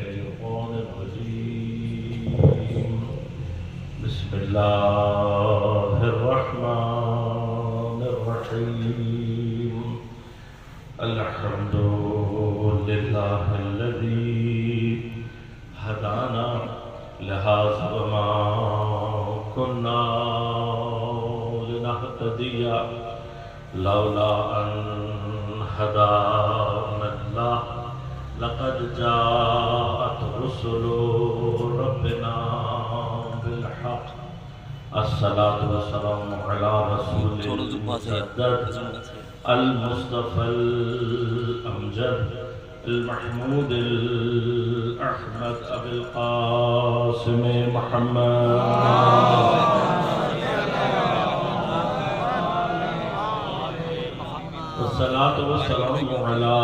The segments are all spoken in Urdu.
الشيطان الرجيم بسم الله الرحمن الرحيم الحمد لله الذي هدانا لهذا وما كنا لنهتدي لولا أن هدانا الله لقد جاءت رسل ربنا بالحق الصلاة والسلام على رسول المسدد المصطفى الأمجد المحمود الأحمد أبي القاسم محمد والصلاة والسلام على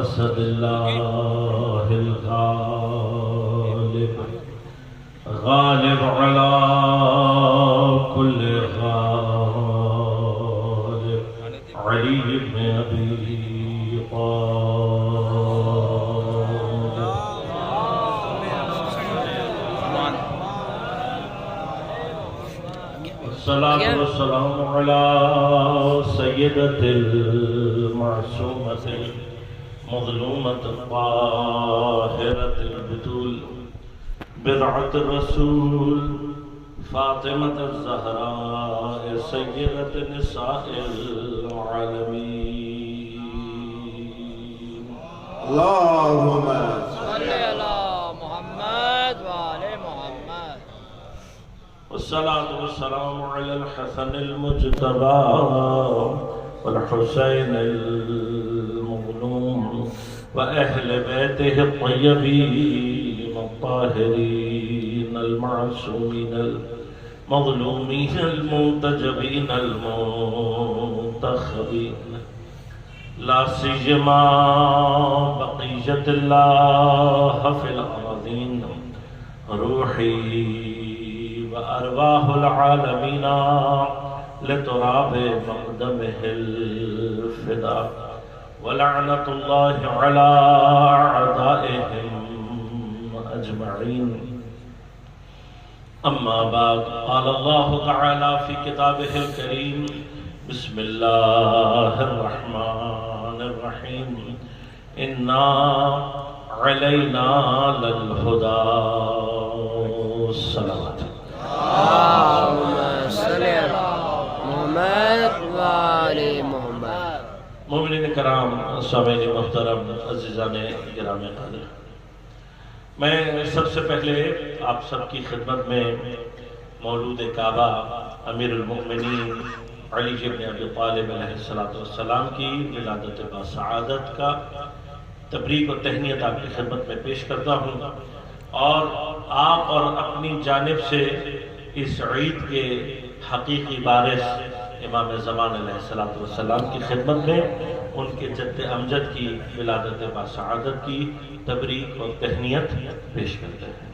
أسد الله الغالب غالب على كل غالب علي بن أبي طالب الصلاة والسلام على سيدة المعصومة المظلومة الطاهرة البتول بضعة الرسول فاطمة الزهراء سيدة نساء العالمين اللهم صل على محمد وآل محمد والصلاة والسلام على الحسن المجتبى والحسين المظلوم وأهل بيته الطيبين الطاهرين المعصومين المظلومين المنتجبين المنتخبين لا سيما بقية الله في الأراضين روحي وأرواح العالمين لتراب مقدمه الفداء ولعنة الله على أعدائهم أجمعين أما بعد قال الله تعالى في كتابه الكريم بسم الله الرحمن الرحيم إنا علينا للهدى الصلوات اللهم صل على محمد وآل محمد مومنین کرام سامعین محترم عزیزان گرامی قدر میں سب سے پہلے آپ سب کی خدمت میں مولود کعبہ امیر المؤمنین علی بن ابی طالب علیہ السلام کی ولادت باسعادت کا تبریک و تہنیت آپ کی خدمت میں پیش کرتا ہوں اور آپ اور اپنی جانب سے اس عید کے حقیقی وارث امام زمان علیہ السلام کی خدمت میں ان کے جد امجد کی ولادت باسعادت کی تبریک اور تہنیت پیش کرتے ہیں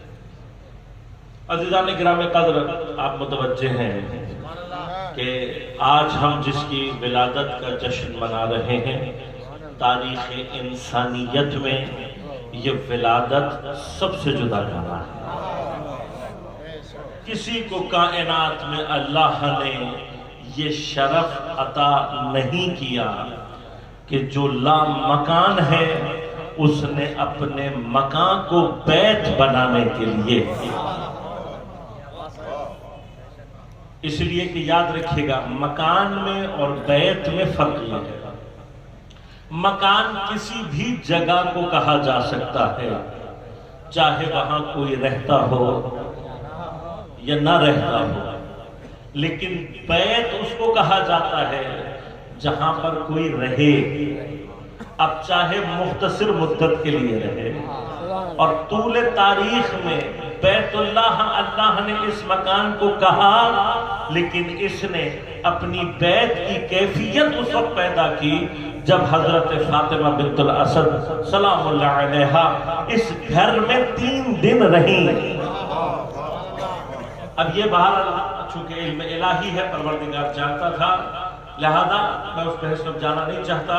عزیزان گرامی قدر آپ متوجہ ہیں کہ آج ہم جس کی ولادت کا جشن منا رہے ہیں تاریخ انسانیت میں یہ ولادت سب سے جدا جانا ہے کسی کو کائنات میں اللہ نے یہ شرف عطا نہیں کیا کہ جو لا مکان ہے اس نے اپنے مکان کو بیت بنانے کے لیے اس لیے کہ یاد رکھیے گا مکان میں اور بیت میں فرق یہ ہے مکان کسی بھی جگہ کو کہا جا سکتا ہے چاہے وہاں کوئی رہتا ہو یا نہ رہتا ہو لیکن بیت اس کو کہا جاتا ہے جہاں پر کوئی رہے اب چاہے مختصر مدت کے لیے رہے اور طول تاریخ میں بیت اللہ نے اس مکان کو کہا لیکن اس نے اپنی بیت کی کیفیت اس وقت پیدا کی جب حضرت فاطمہ بنت الاسد سلام اللہ علیہ اس گھر میں 3 دن رہیں اب یہ بہرحال چونکہ علم الہی ہے پروردگار جانتا تھا لہذا میں اس بحث میں جانا نہیں چاہتا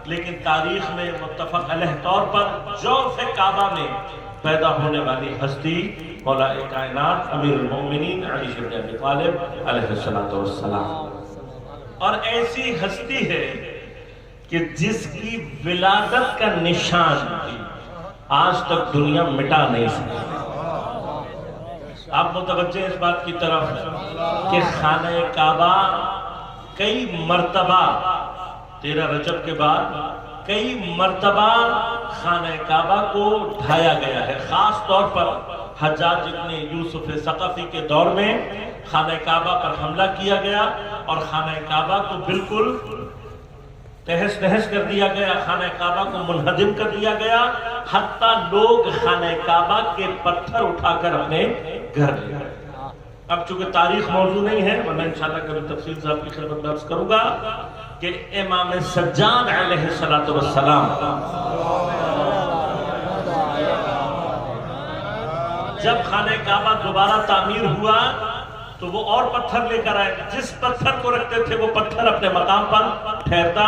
لیکن تاریخ میں متفق علیہ طور پر جوف کعبہ میں پیدا ہونے والی ہستی مولا کائنات امیر المومنین علی بن ابی طالب علیہ السلام، اور ایسی ہستی ہے کہ جس کی ولادت کا نشان آج تک دنیا مٹا نہیں سکی۔ آپ متوجہ اس بات کی طرف کہ خانہ کعبہ کئی مرتبہ 13 رجب کے بعد کئی مرتبہ خانہ کعبہ کو ڈھایا گیا ہے۔ خاص طور پر حجاج ابن یوسف ثقفی کے دور میں خانہ کعبہ پر حملہ کیا گیا اور خانہ کعبہ کو بالکل تہس نہس کر دیا گیا، خانہ کعبہ کو منہدم کر دیا گیا، حتیٰ لوگ خانہ کعبہ کے پتھر اٹھا کر اپنے گھر لے گئے۔ اب چونکہ تاریخ موضوع نہیں ہے، ورنہ انشاءاللہ کبھی تفصیل سے آپ کی خدمت میں عرض کروں گا کہ امام سجاد علیہ السلام جب خانہ کعبہ دوبارہ تعمیر ہوا تو وہ اور پتھر لے کر آئے، جس پتھر کو رکھتے تھے وہ پتھر اپنے مقام پر ٹھہرتا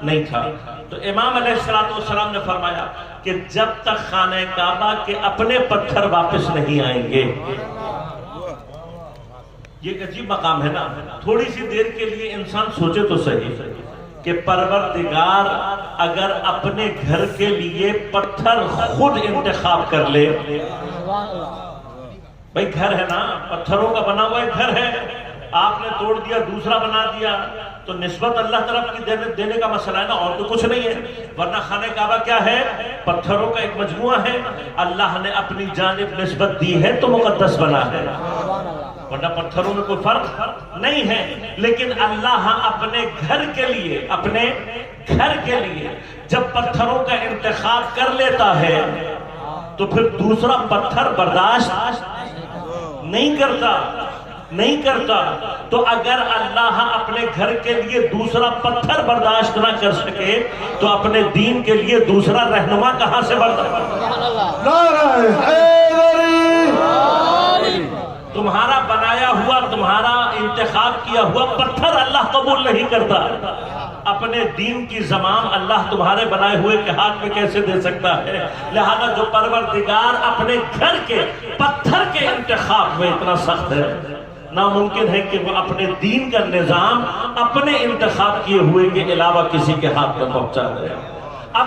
نہیں تھا۔ تو امام علیہ السلام نے فرمایا کہ جب تک خانہ کعبہ کے اپنے پتھر واپس نہیں آئیں گے، یہ ایک عجیب مقام ہے نا، تھوڑی سی دیر کے لیے انسان سوچے تو صحیح کہ پروردگار اگر اپنے گھر کے لیے پتھر خود انتخاب کر لے، بھئی گھر ہے نا، پتھروں کا بنا ہوا ایک گھر ہے، آپ نے توڑ دیا دوسرا بنا دیا تو نسبت اللہ طرف کی دینے کا مسئلہ ہے نا، اور تو کچھ نہیں ہے۔ ورنہ خانہ کعبہ کیا ہے؟ پتھروں کا ایک مجموعہ ہے، اللہ نے اپنی جانب نسبت دی ہے تو مقدس بنا ہے، ورنہ پتھروں میں کوئی فرق نہیں ہے۔ لیکن اللہ اپنے گھر کے لیے جب پتھروں کا انتخاب کر لیتا ہے تو پھر دوسرا پتھر برداشت نہیں کرتا۔ تو اگر اللہ اپنے گھر کے لیے دوسرا پتھر برداشت نہ کر سکے تو اپنے دین کے لیے دوسرا رہنما کہاں سے برداشت؟ تمہارا بنایا ہوا، تمہارا انتخاب کیا ہوا پتھر اللہ قبول نہیں کرتا، اپنے دین کی زمام اللہ تمہارے بنائے ہوئے کے ہاتھ میں کیسے دے سکتا ہے؟ لہذا جو پروردگار اپنے گھر کے پتھر کے انتخاب میں اتنا سخت ہے، ناممکن ہے کہ وہ اپنے دین کا نظام اپنے انتخاب کیے ہوئے کے علاوہ کسی کے ہاتھ میں پہنچا دے۔ اب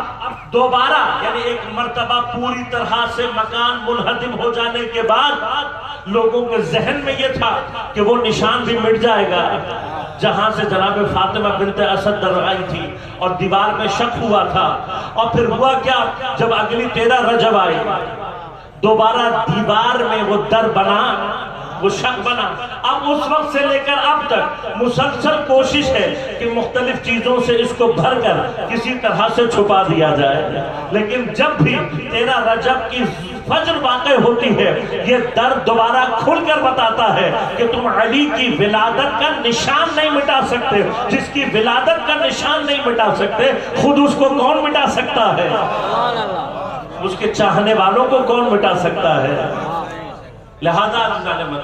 دوبارہ یعنی ایک مرتبہ پوری طرح سے مکان منہدم ہو جانے کے بعد لوگوں کے ذہن میں یہ تھا کہ وہ نشان بھی مٹ جائے گا جہاں سے جناب فاطمہ بنت اسد درآئی تھی، اور دیوار میں شک ہوا تھا۔ اور پھر ہوا کیا؟ جب اگلی 13 رجب آئی دوبارہ دیوار میں وہ در بنا، وہ شک بنا۔ اب اس وقت سے لے کر اب تک مسلسل کوشش ہے کہ مختلف چیزوں سے اس کو بھر کر کسی طرح سے چھپا دیا جائے، لیکن جب بھی 13 رجب کی فجر واقع ہوتی ہے یہ در دوبارہ کھل کر بتاتا ہے کہ تم علی کی ولادت کا نشان نہیں مٹا سکتے۔ جس کی ولادت کا نشان نہیں مٹا سکتے خود اس کو کون مٹا سکتا ہے؟ اس کے چاہنے والوں کو کون مٹا سکتا ہے؟ لہذا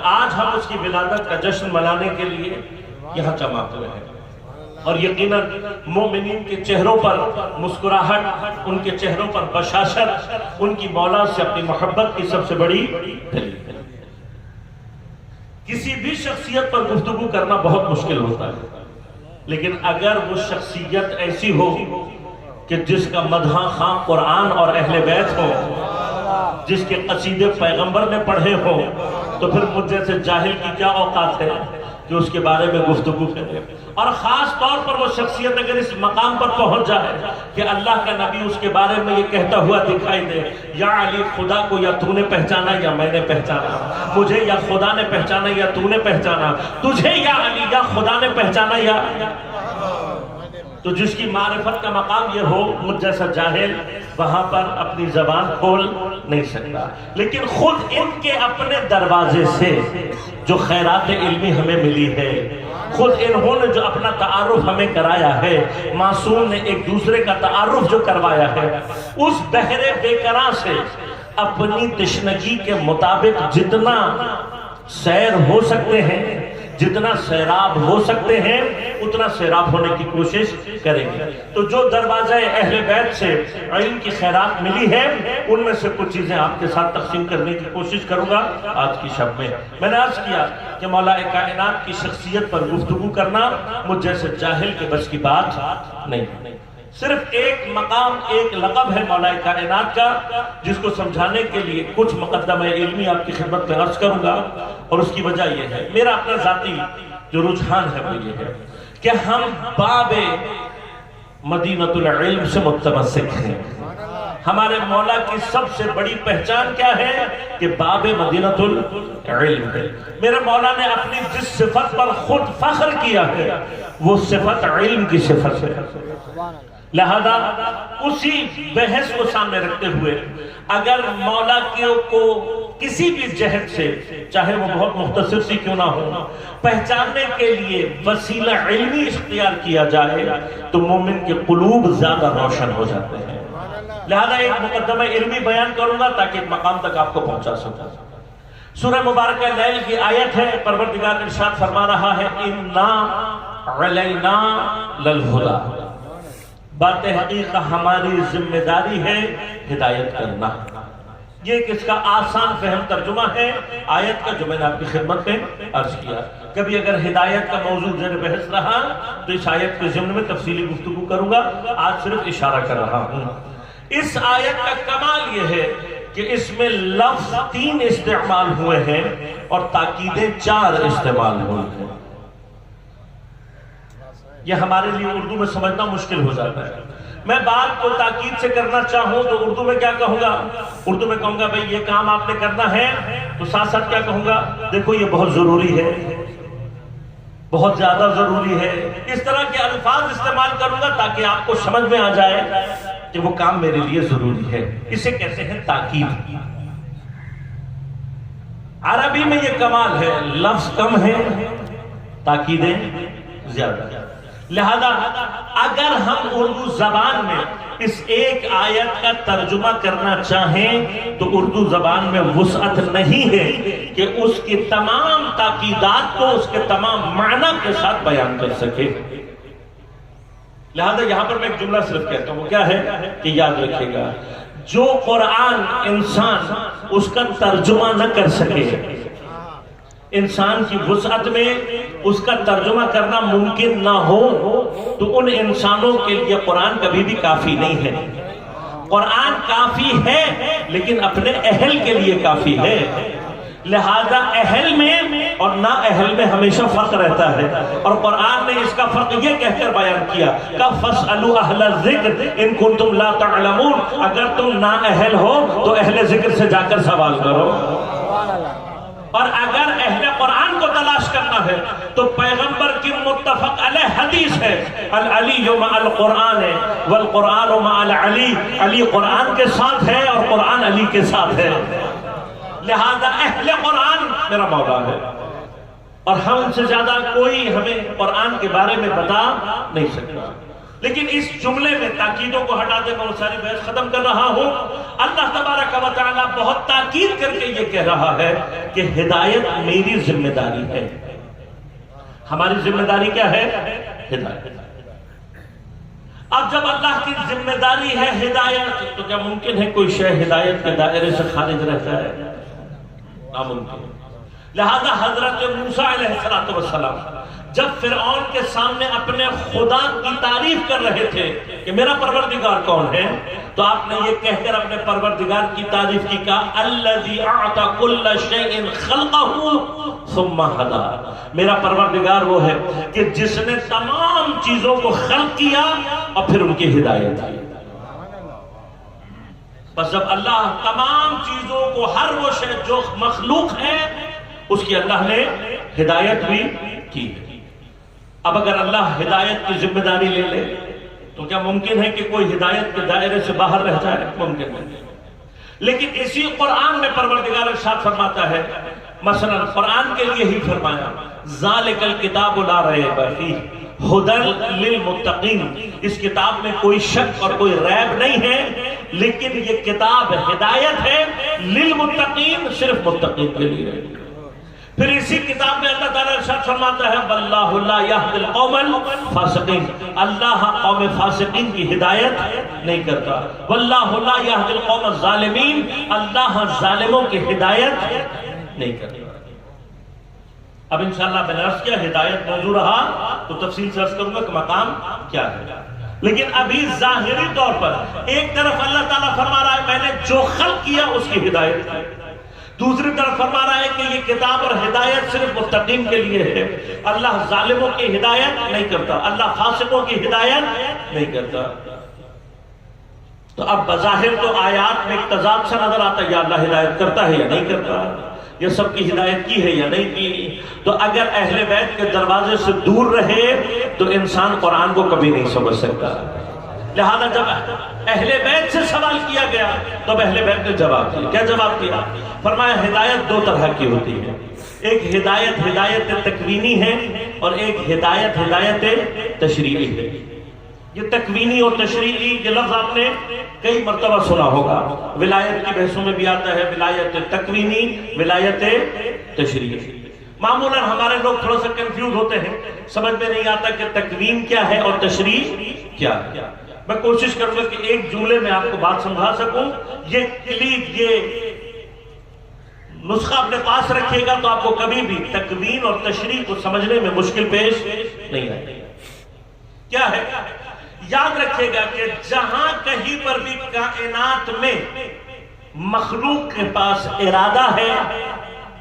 آج ہم اس کی ولادت کا جشن منانے کے لیے یہاں جمع ہوئے ہیں، اور یقیناً مومنین کے چہروں پر مسکراہٹ، ان کے چہروں پر بشاشت ان کی مولا سے اپنی محبت کی سب سے بڑی دلیل ہے۔ کسی بھی شخصیت پر گفتگو کرنا بہت مشکل ہوتا ہے، لیکن اگر وہ شخصیت ایسی ہو کہ جس کا مدح خواں قرآن اور اہل بیت ہو، جس کے قصیدے پیغمبر نے پڑھے ہو، تو پھر مجھ جیسے جاہل کی کیا اوقات ہے کہ اس کے بارے میں گفتگو کرے۔ اور خاص طور پر وہ شخصیت اگر اس مقام پر پہنچ جائے کہ اللہ کا نبی اس کے بارے میں یہ کہتا ہوا دکھائی دے، یا علی خدا کو یا تو نے پہچانا یا میں نے پہچانا، مجھے یا خدا نے پہچانا یا تو نے پہچانا، تجھے یا علی یا خدا نے پہچانا یا، تو جس کی معرفت کا مقام یہ ہو، مجھ جیسا جاہل وہاں پر اپنی زبان کھول نہیں سکتا۔ لیکن خود ان کے اپنے دروازے سے جو خیرات علمی ہمیں ملی ہے، خود انہوں نے جو اپنا تعارف ہمیں کرایا ہے، معصوم نے ایک دوسرے کا تعارف جو کروایا ہے، اس بحر بیکراں سے اپنی تشنگی کے مطابق جتنا سیر ہو سکتے ہیں، جتنا سیراب ہو سکتے ہیں اتنا سیراب ہونے کی کوشش کریں گے۔ تو جو دروازہ اہل بیت سے علم کی خیرات ملی ہے ان میں سے کچھ چیزیں آپ کے ساتھ تقسیم کرنے کی کوشش کروں گا آج کی شب میں نے عرض کیا کہ مولا کائنات کی شخصیت پر گفتگو کرنا مجھ جیسے جاہل کے بس کی بات نہیں، صرف ایک مقام ایک لقب ہے مولا کائنات کا جس کو سمجھانے کے لیے کچھ مقدمہ علمی آپ کی خدمت میں عرض کروں گا، اور اس کی وجہ یہ ہے، میرا اپنا ذاتی جو رجحان ہے وہ یہ ہے کہ ہم باب مدینۃ العلم سے متمسک ہیں۔ ہمارے مولا کی سب سے بڑی پہچان کیا ہے کہ باب مدینۃ العلم ہے۔ میرے مولا نے اپنی جس صفت پر خود فخر کیا ہے وہ صفت علم کی صفت ہے، لہذا اسی بحث کو سامنے رکھتے ہوئے اگر مولا کو کسی بھی جہت سے چاہے وہ بہت مختصر سی کیوں نہ ہو پہچاننے کے لیے وسیلہ علمی اختیار کیا جائے تو مومن کے قلوب زیادہ روشن ہو جاتے ہیں۔ لہذا ایک مقدمہ علمی بیان کروں گا تاکہ ایک مقام تک آپ کو پہنچا سکوں۔ سورہ مبارکہ لیل کی آیت ہے، پروردگار ارشاد فرما رہا ہے اِنَّا عَلَيْنَا لَلْهُدَى، بات حقیقہ ہماری ذمہ داری ہے ہدایت کرنا۔ یہ کس کا آسان فہم ترجمہ ہے آیت کا جو میں نے آپ کی خدمت میں عرض کیا۔ کبھی اگر ہدایت کا موضوع زیر بحث رہا تو اس آیت کے ضمن میں تفصیلی گفتگو کروں گا، آج صرف اشارہ کر رہا ہوں۔ اس آیت کا کمال یہ ہے کہ اس میں لفظ 3 استعمال ہوئے ہیں اور تاکیدیں 4 استعمال ہوئے ہیں۔ یہ ہمارے لیے اردو میں سمجھنا مشکل ہو جاتا ہے۔ میں بات کو تاکید سے کرنا چاہوں تو اردو میں کیا کہوں گا؟ اردو میں کہوں گا بھئی یہ کام آپ نے کرنا ہے، تو ساتھ ساتھ کیا کہوں گا؟ دیکھو یہ بہت ضروری ہے، بہت زیادہ ضروری ہے۔ اس طرح کے الفاظ استعمال کروں گا تاکہ آپ کو سمجھ میں آ جائے کہ وہ کام میرے لیے ضروری ہے۔ اسے کہتے ہیں تاکید۔ عربی میں یہ کمال ہے، لفظ کم ہے تاکیدیں زیادہ۔ لہذا اگر ہم اردو زبان میں اس ایک آیت کا ترجمہ کرنا چاہیں تو اردو زبان میں وسعت نہیں ہے کہ اس کی تمام تاکیدات کو اس کے تمام معنی کے ساتھ بیان کر سکے۔ لہذا یہاں پر میں ایک جملہ صرف کہتا ہوں، وہ کیا ہے کہ یاد رکھے گا، جو قرآن انسان اس کا ترجمہ نہ کر سکے، انسان کی وسعت میں اس کا ترجمہ کرنا ممکن نہ ہو تو ان انسانوں کے لیے قرآن کبھی بھی کافی نہیں ہے۔ قرآن کافی ہے لیکن اپنے اہل کے لیے کافی ہے۔ لہذا اہل میں اور نا اہل میں ہمیشہ فرق رہتا ہے، اور قرآن نے اس کا فرق یہ کہہ کر بیان کیا کہ فَاسْأَلُوا أَهْلَ الذِّكْرِ إِن كُنتُمْ لَا تَعْلَمُونَ، اگر تم نا اہل ہو تو اہل ذکر سے جا کر سوال کرو، اور اگر اہل قرآن کو تلاش کرنا ہے تو پیغمبر کی متفق علیہ حدیث ہے العلی مع القرآن والقرآن مع العلی، علی قرآن کے ساتھ ہے اور قرآن علی کے ساتھ ہے۔ لہذا اہل قرآن میرا مولا ہے، اور ہم سے زیادہ کوئی ہمیں قرآن کے بارے میں بتا نہیں سکتا۔ لیکن اس جملے میں تاکیدوں کو ہٹاتے میں وہ ساری بحث ختم کر رہا ہوں۔ اللہ تبارک و تعالیٰ بہت تاکید کر کے یہ کہہ رہا ہے کہ ہدایت میری ذمہ داری ہے۔ ہماری ذمہ داری کیا ہے؟ ہدایت۔ اب جب اللہ کی ذمہ داری ہے ہدایت تو کیا ممکن ہے کوئی شے ہدایت کے دائرے سے خارج رہتا ہے؟ ناممکن۔ لہذا حضرت موسیٰ علیہ السلام جب فرعون کے سامنے اپنے خدا کی تعریف کر رہے تھے کہ میرا پروردگار کون ہے، تو آپ نے یہ کہہ کر اپنے پروردگار کی تعریف کی، کہا الذی اعطى كل شيء خلقه ثم هدى، میرا پروردگار وہ ہے کہ جس نے تمام چیزوں کو خلق کیا اور پھر ان کی ہدایت کی۔ بس جب اللہ تمام چیزوں کو، ہر وہ شے جو مخلوق ہے اس کی اللہ نے ہدایت بھی کی۔ اب اگر اللہ ہدایت کی ذمہ داری لے لے تو کیا ممکن ہے کہ کوئی ہدایت کے دائرے سے باہر رہ جائے؟ ممکن نہیں۔ لیکن اسی قرآن میں پروردگار ارشاد فرماتا ہے، مثلا قرآن کے لیے ہی فرمایا ذالک الکتاب لا ریب فیہ ھدی للمتقین، اس کتاب میں کوئی شک اور کوئی ریب نہیں ہے، لیکن یہ کتاب ہدایت ہے للمتقین، صرف متقین کے لیے۔ پھر اسی کتاب میں اللہ تعالیٰ ارشاد فرماتا ہے واللہ لا یہدی القوم الفاسقین، اللہ قوم فاسقین کی ہدایت نہیں کرتا، واللہ لا یہدی القوم الظالمین، اللہ ظالموں کی ہدایت نہیں کرتا۔ اب انشاءاللہ میں نے عرض کیا ہدایت موضوع رہا تو تفصیل سے عرض کروں گا کہ مقام کیا ہے، لیکن ابھی ظاہری طور پر ایک طرف اللہ تعالیٰ فرما رہا ہے میں نے جو خلق کیا اس کی ہدایت کی، دوسری طرف فرما رہا ہے کہ یہ کتاب اور ہدایت صرف متقین کے لیے ہے، اللہ ظالموں کی ہدایت نہیں کرتا، اللہ فاسقوں کی ہدایت نہیں کرتا۔ تو اب بظاہر تو آیات میں ایک تضاد سا نظر آتا ہے، یا اللہ ہدایت کرتا ہے یا نہیں کرتا، یہ سب کی ہدایت کی ہے یا نہیں کی۔ تو اگر اہل بیت کے دروازے سے دور رہے تو انسان قرآن کو کبھی نہیں سمجھ سکتا، لہذا جب اہل بیت سے سوال کیا گیا تو اہل بیت نے جواب دیا۔ کیا جواب دیا؟ فرمایا ہدایت دو طرح کی ہوتی ہے، ایک ہدایت ہدایت تکوینی ہے اور ایک ہدایت ہدایت تشریعی ہے۔ یہ تکوینی اور تشریعی یہ لفظ آپ نے کئی مرتبہ سنا ہوگا، ولایت کی بحثوں میں بھی آتا ہے ولایت تکوینی، ولایت تشریعی۔ معمولاً ہمارے لوگ تھوڑا سا کنفیوز ہوتے ہیں، سمجھ میں نہیں آتا کہ تکوین کیا ہے اور تشریع کیا ہے۔ میں کوشش کروں گا کہ ایک جملے میں آپ کو بات سمجھا سکوں، یہ کلید یہ نسخہ اپنے پاس رکھیے گا تو آپ کو کبھی بھی تکوین اور تشریع کو سمجھنے میں مشکل پیش نہیں آئے گی۔ کیا ہے؟ یاد رکھیے گا کہ جہاں کہیں پر بھی کائنات میں مخلوق کے پاس ارادہ ہے،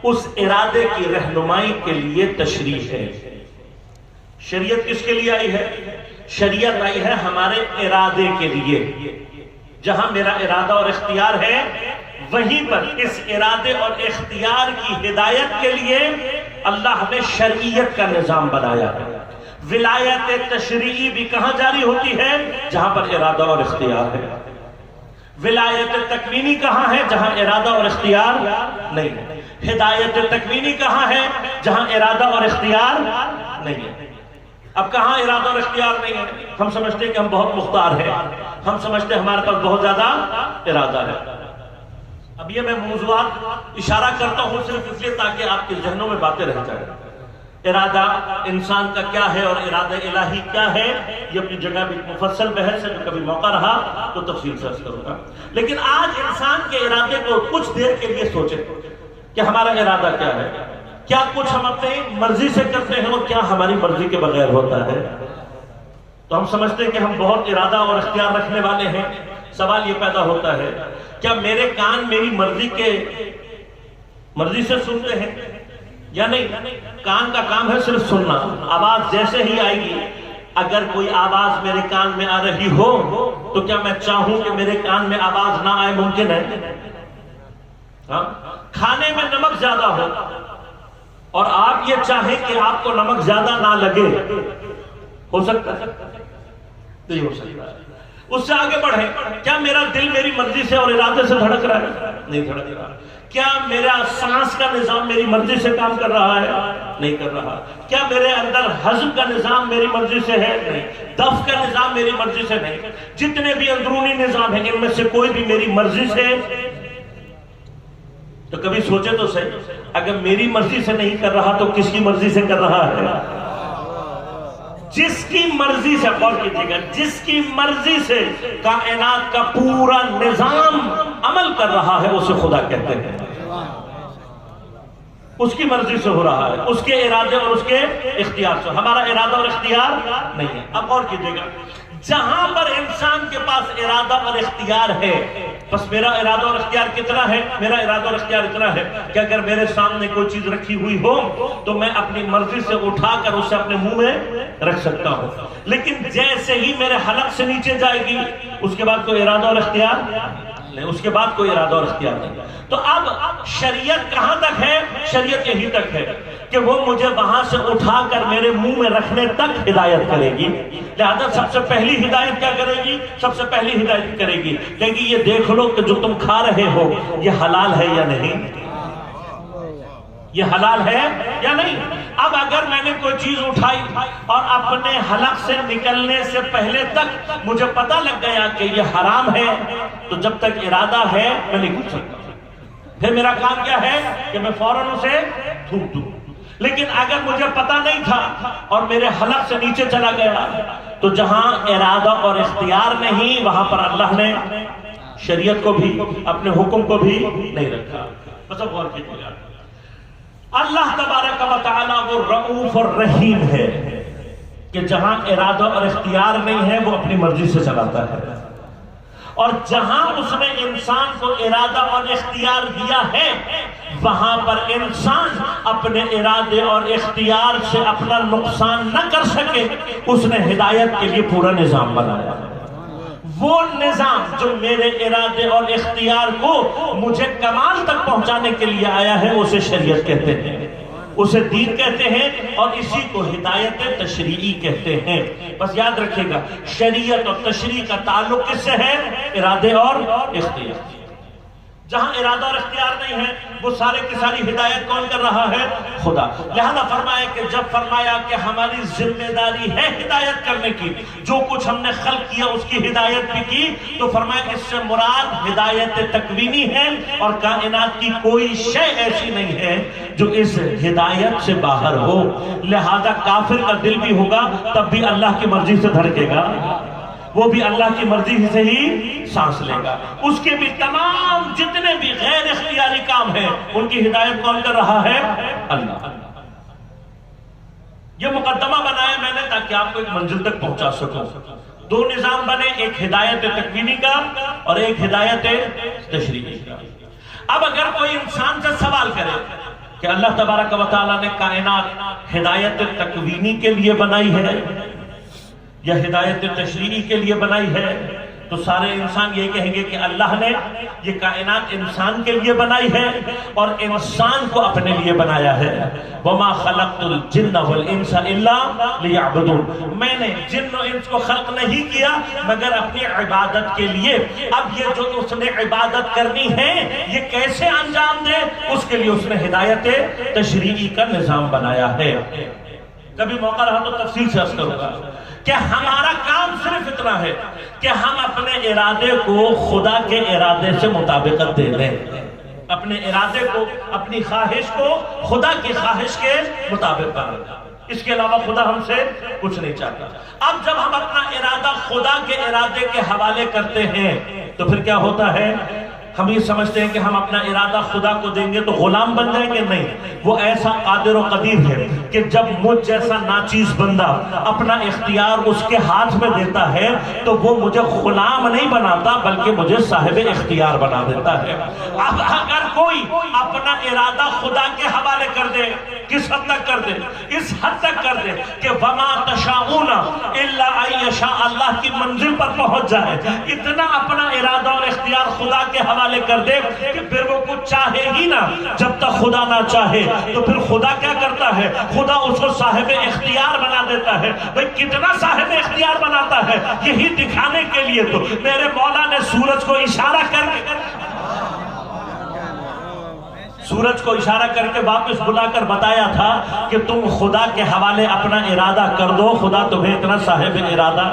اس ارادے کی رہنمائی کے لیے تشریع ہے۔ شریعت کس کے لیے آئی ہے؟ شریعت آئی ہے ہمارے ارادے کے لیے۔ جہاں میرا ارادہ اور اختیار ہے وہیں پر اس ارادے اور اختیار کی ہدایت کے لیے اللہ نے شریعت کا نظام بنایا ہے۔ ولایت تشریعی بھی کہاں جاری ہوتی ہے؟ جہاں پر ارادہ اور اختیار ہے۔ ولایت تکوینی کہاں ہے؟ جہاں ارادہ اور اختیار نہیں ہے۔ ہدایت تکوینی کہاں ہے؟ جہاں ارادہ اور اختیار نہیں ہے۔ اب کہاں ارادہ اور اختیار نہیں ہے؟ ہم سمجھتے ہیں کہ ہم بہت مختار ہیں، ہم سمجھتے ہیں ہمارے پاس بہت زیادہ ارادہ ہے۔ اب یہ میں موضوعات اشارہ کرتا ہوں صرف اس لیے تاکہ آپ کے ذہنوں میں باتیں رہ جائیں۔ ارادہ انسان کا کیا ہے اور ارادہ الہی کیا ہے، یہ اپنی جگہ بھی مفصل بحث ہے، جو کبھی موقع رہا تو تفصیل سے عرض کروں گا۔ لیکن آج انسان کے ارادے کو کچھ دیر کے لیے سوچیں کہ ہمارا ارادہ کیا ہے، کیا کچھ ہم اپنی مرضی سے کرتے ہیں اور کیا ہماری مرضی کے بغیر ہوتا ہے۔ تو ہم سمجھتے ہیں کہ ہم بہت ارادہ اور اختیار رکھنے والے ہیں۔ سوال یہ پیدا ہوتا ہے کیا میرے کان میری مرضی سے سنتے ہیں یا نہیں؟ کان کا کام ہے صرف سننا، آواز جیسے ہی آئے گی، اگر کوئی آواز میرے کان میں آ رہی ہو تو کیا میں چاہوں کہ میرے کان میں آواز نہ آئے؟ ممکن ہے۔ کھانے میں نمک زیادہ ہو اور آپ یہ چاہیں کہ آپ کو نمک زیادہ نہ لگے، ہو سکتا ہے؟ نہیں ہو سکتا۔ اس سے آگے بڑھیں، کیا میرا دل میری مرضی سے اور ارادے سے دھڑک رہا ہے؟ نہیں دھڑک رہا۔ کیا میرا سانس کا نظام میری مرضی سے کام کر رہا ہے؟ نہیں کر رہا۔ کیا میرے اندر ہضم کا نظام میری مرضی سے ہے؟ نہیں۔ دفع کا نظام میری مرضی سے نہیں۔ جتنے بھی اندرونی نظام ہیں ان میں سے کوئی بھی میری مرضی سے، تو کبھی سوچے تو صحیح، اگر میری مرضی سے نہیں کر رہا تو کس کی مرضی سے کر رہا ہے؟ جس کی مرضی سے، غور کیجیے گا، جس کی مرضی سے کائنات کا پورا نظام عمل کر رہا ہے اسے خدا کہتے ہیں۔ اس کی مرضی سے ہو رہا ہے، اس کے ارادے اور اس کے اختیار سے۔ ہمارا ارادہ اور اختیار نہیں ہے۔ اب غور کیجیے گا، جہاں پر انسان کے پاس ارادہ اور اختیار ہے، بس میرا ارادہ اور اختیار کتنا ہے؟ میرا ارادہ اور اختیار اتنا ہے کہ اگر میرے سامنے کوئی چیز رکھی ہوئی ہو تو میں اپنی مرضی سے اٹھا کر اسے اپنے منہ میں رکھ سکتا ہوں، لیکن جیسے ہی میرے حلق سے نیچے جائے گی اس کے بعد کوئی ارادہ اور اختیار نہیں، اس کے بعد کوئی ارادہ اور اختیار نہیں۔ تو اب شریعت کہاں تک ہے؟ شریعت یہی تک ہے کہ وہ مجھے وہاں سے اٹھا کر میرے منہ میں رکھنے تک ہدایت کرے گی۔ لہذا سب سے پہلی ہدایت کیا کرے گی؟ سب سے پہلی ہدایت کرے گی، کہے گی یہ دیکھ لو کہ جو تم کھا رہے ہو یہ حلال ہے یا نہیں، یہ حلال ہے یا نہیں۔ اب اگر میں نے کوئی چیز اٹھائی اور اپنے حلق سے نکلنے سے پہلے تک مجھے پتہ لگ گیا کہ یہ حرام ہے، تو جب تک ارادہ ہے میں نہیں کر سکتا۔ پھر میرا کام کیا ہے کہ میں فوراً اسے تھوک دوں، لیکن اگر مجھے پتہ نہیں تھا اور میرے حلق سے نیچے چلا گیا تو جہاں ارادہ اور اختیار نہیں وہاں پر اللہ نے شریعت کو بھی اپنے حکم کو بھی نہیں رکھا۔ بس اب غور کیجیے گا، اللہ تبارک و تعالی وہ رؤوف اور رحیم ہے کہ جہاں ارادہ اور اختیار نہیں ہے وہ اپنی مرضی سے چلاتا ہے، اور جہاں اس نے انسان کو ارادہ اور اختیار دیا ہے وہاں پر انسان اپنے ارادے اور اختیار سے اپنا نقصان نہ کر سکے، اس نے ہدایت کے لیے پورا نظام بنایا۔ وہ نظام جو میرے ارادے اور اختیار کو مجھے کمال تک پہنچانے کے لیے آیا ہے اسے شریعت کہتے ہیں، اسے دین کہتے ہیں، اور اسی کو ہدایت تشریعی کہتے ہیں۔ بس یاد رکھیے گا، شریعت اور تشریع کا تعلق کس سے ہے؟ ارادے اور اختیار۔ جہاں ارادہ اور اختیار نہیں ہے وہ سارے کی ساری ہدایت کون کر رہا ہے؟ خدا۔ لہذا فرمایا کہ جب فرمایا کہ ہماری ذمہ داری ہے ہدایت کرنے کی، جو کچھ ہم نے خلق کیا اس کی ہدایت بھی کی، تو فرمایا اس سے مراد ہدایت تکوینی ہے، اور کائنات کی کوئی شے ایسی نہیں ہے جو اس ہدایت سے باہر ہو۔ لہذا کافر کا دل بھی ہوگا تب بھی اللہ کی مرضی سے دھڑکے گا، وہ بھی اللہ کی مرضی سے ہی سانس لے گا، اس کے بھی تمام جتنے بھی غیر اختیاری کام ہیں ان کی ہدایت کون کر رہا ہے؟ اللہ۔ یہ مقدمہ بنایا میں نے تاکہ آپ کو ایک منزل تک پہنچا سکوں۔ دو نظام بنے، ایک ہدایت تکوینی کا اور ایک ہدایت تشریعی کا۔ اب اگر کوئی انسان سے سوال کرے کہ اللہ تبارک و تعالیٰ نے کائنات ہدایت تکوینی کے لیے بنائی ہے یا ہدایت تشریعی کے لیے بنائی ہے، تو سارے انسان یہ کہیں گے کہ اللہ نے یہ کائنات انسان کے لیے بنائی ہے اور انسان کو اپنے لیے بنایا ہے۔ وَمَا خَلَقْتُ الْجِنَّ وَالْإِنسَ إِلَّا لِيَعْبُدُونَ، میں نے جن و انس کو خلق نہیں کیا مگر اپنی عبادت کے لیے۔ اب یہ جو اس نے عبادت کرنی ہے یہ کیسے انجام دے، اس کے لیے اس نے ہدایت تشریعی کا نظام بنایا ہے۔ کبھی موقع رہا تو تفصیل سے عرض کروں گا کہ ہمارا کام صرف اتنا ہے کہ ہم اپنے ارادے کو خدا کے ارادے سے مطابقت دے دیں، اپنے ارادے کو، اپنی خواہش کو خدا کی خواہش کے مطابق کر دیں، اس کے علاوہ خدا ہم سے کچھ نہیں چاہتا۔ اب جب ہم اپنا ارادہ خدا کے ارادے کے حوالے کرتے ہیں تو پھر کیا ہوتا ہے؟ ہم یہ سمجھتے ہیں کہ ہم اپنا ارادہ خدا کو دیں گے تو غلام بن جائیں گے، نہیں، وہ ایسا قادر و قدیر ہے کہ جب مجھ جیسا ناچیز بندہ اپنا اختیار اس کے ہاتھ میں دیتا ہے تو وہ مجھے غلام نہیں بناتا بلکہ مجھے صاحب اختیار بنا دیتا ہے۔ اب اگر کوئی اپنا ارادہ خدا کے حوالے کر دے، کس حد تک کر دے؟ اس حد تک کر دے کہ وَمَا تَشَاءُونَ إِلَّا أَن يَشَاءَ، اللہ کی منزل پر پہنچ جائے، اتنا اپنا ارادہ اور اختیار خدا کے حوالے کر دے کہ پھر وہ کچھ چاہے ہی نہ جب تک خدا نہ چاہے، تو پھر خدا کیا کرتا ہے؟ خدا اس کو صاحب اختیار بنا دیتا ہے۔ بھئی کتنا صاحب اختیار بناتا ہے؟ یہی دکھانے کے لیے تو میرے مولا نے سورج کو اشارہ کر کے واپس بلا کر بتایا تھا کہ تم خدا کے حوالے اپنا ارادہ کر دو، خدا تمہیں اتنا صاحب ارادہ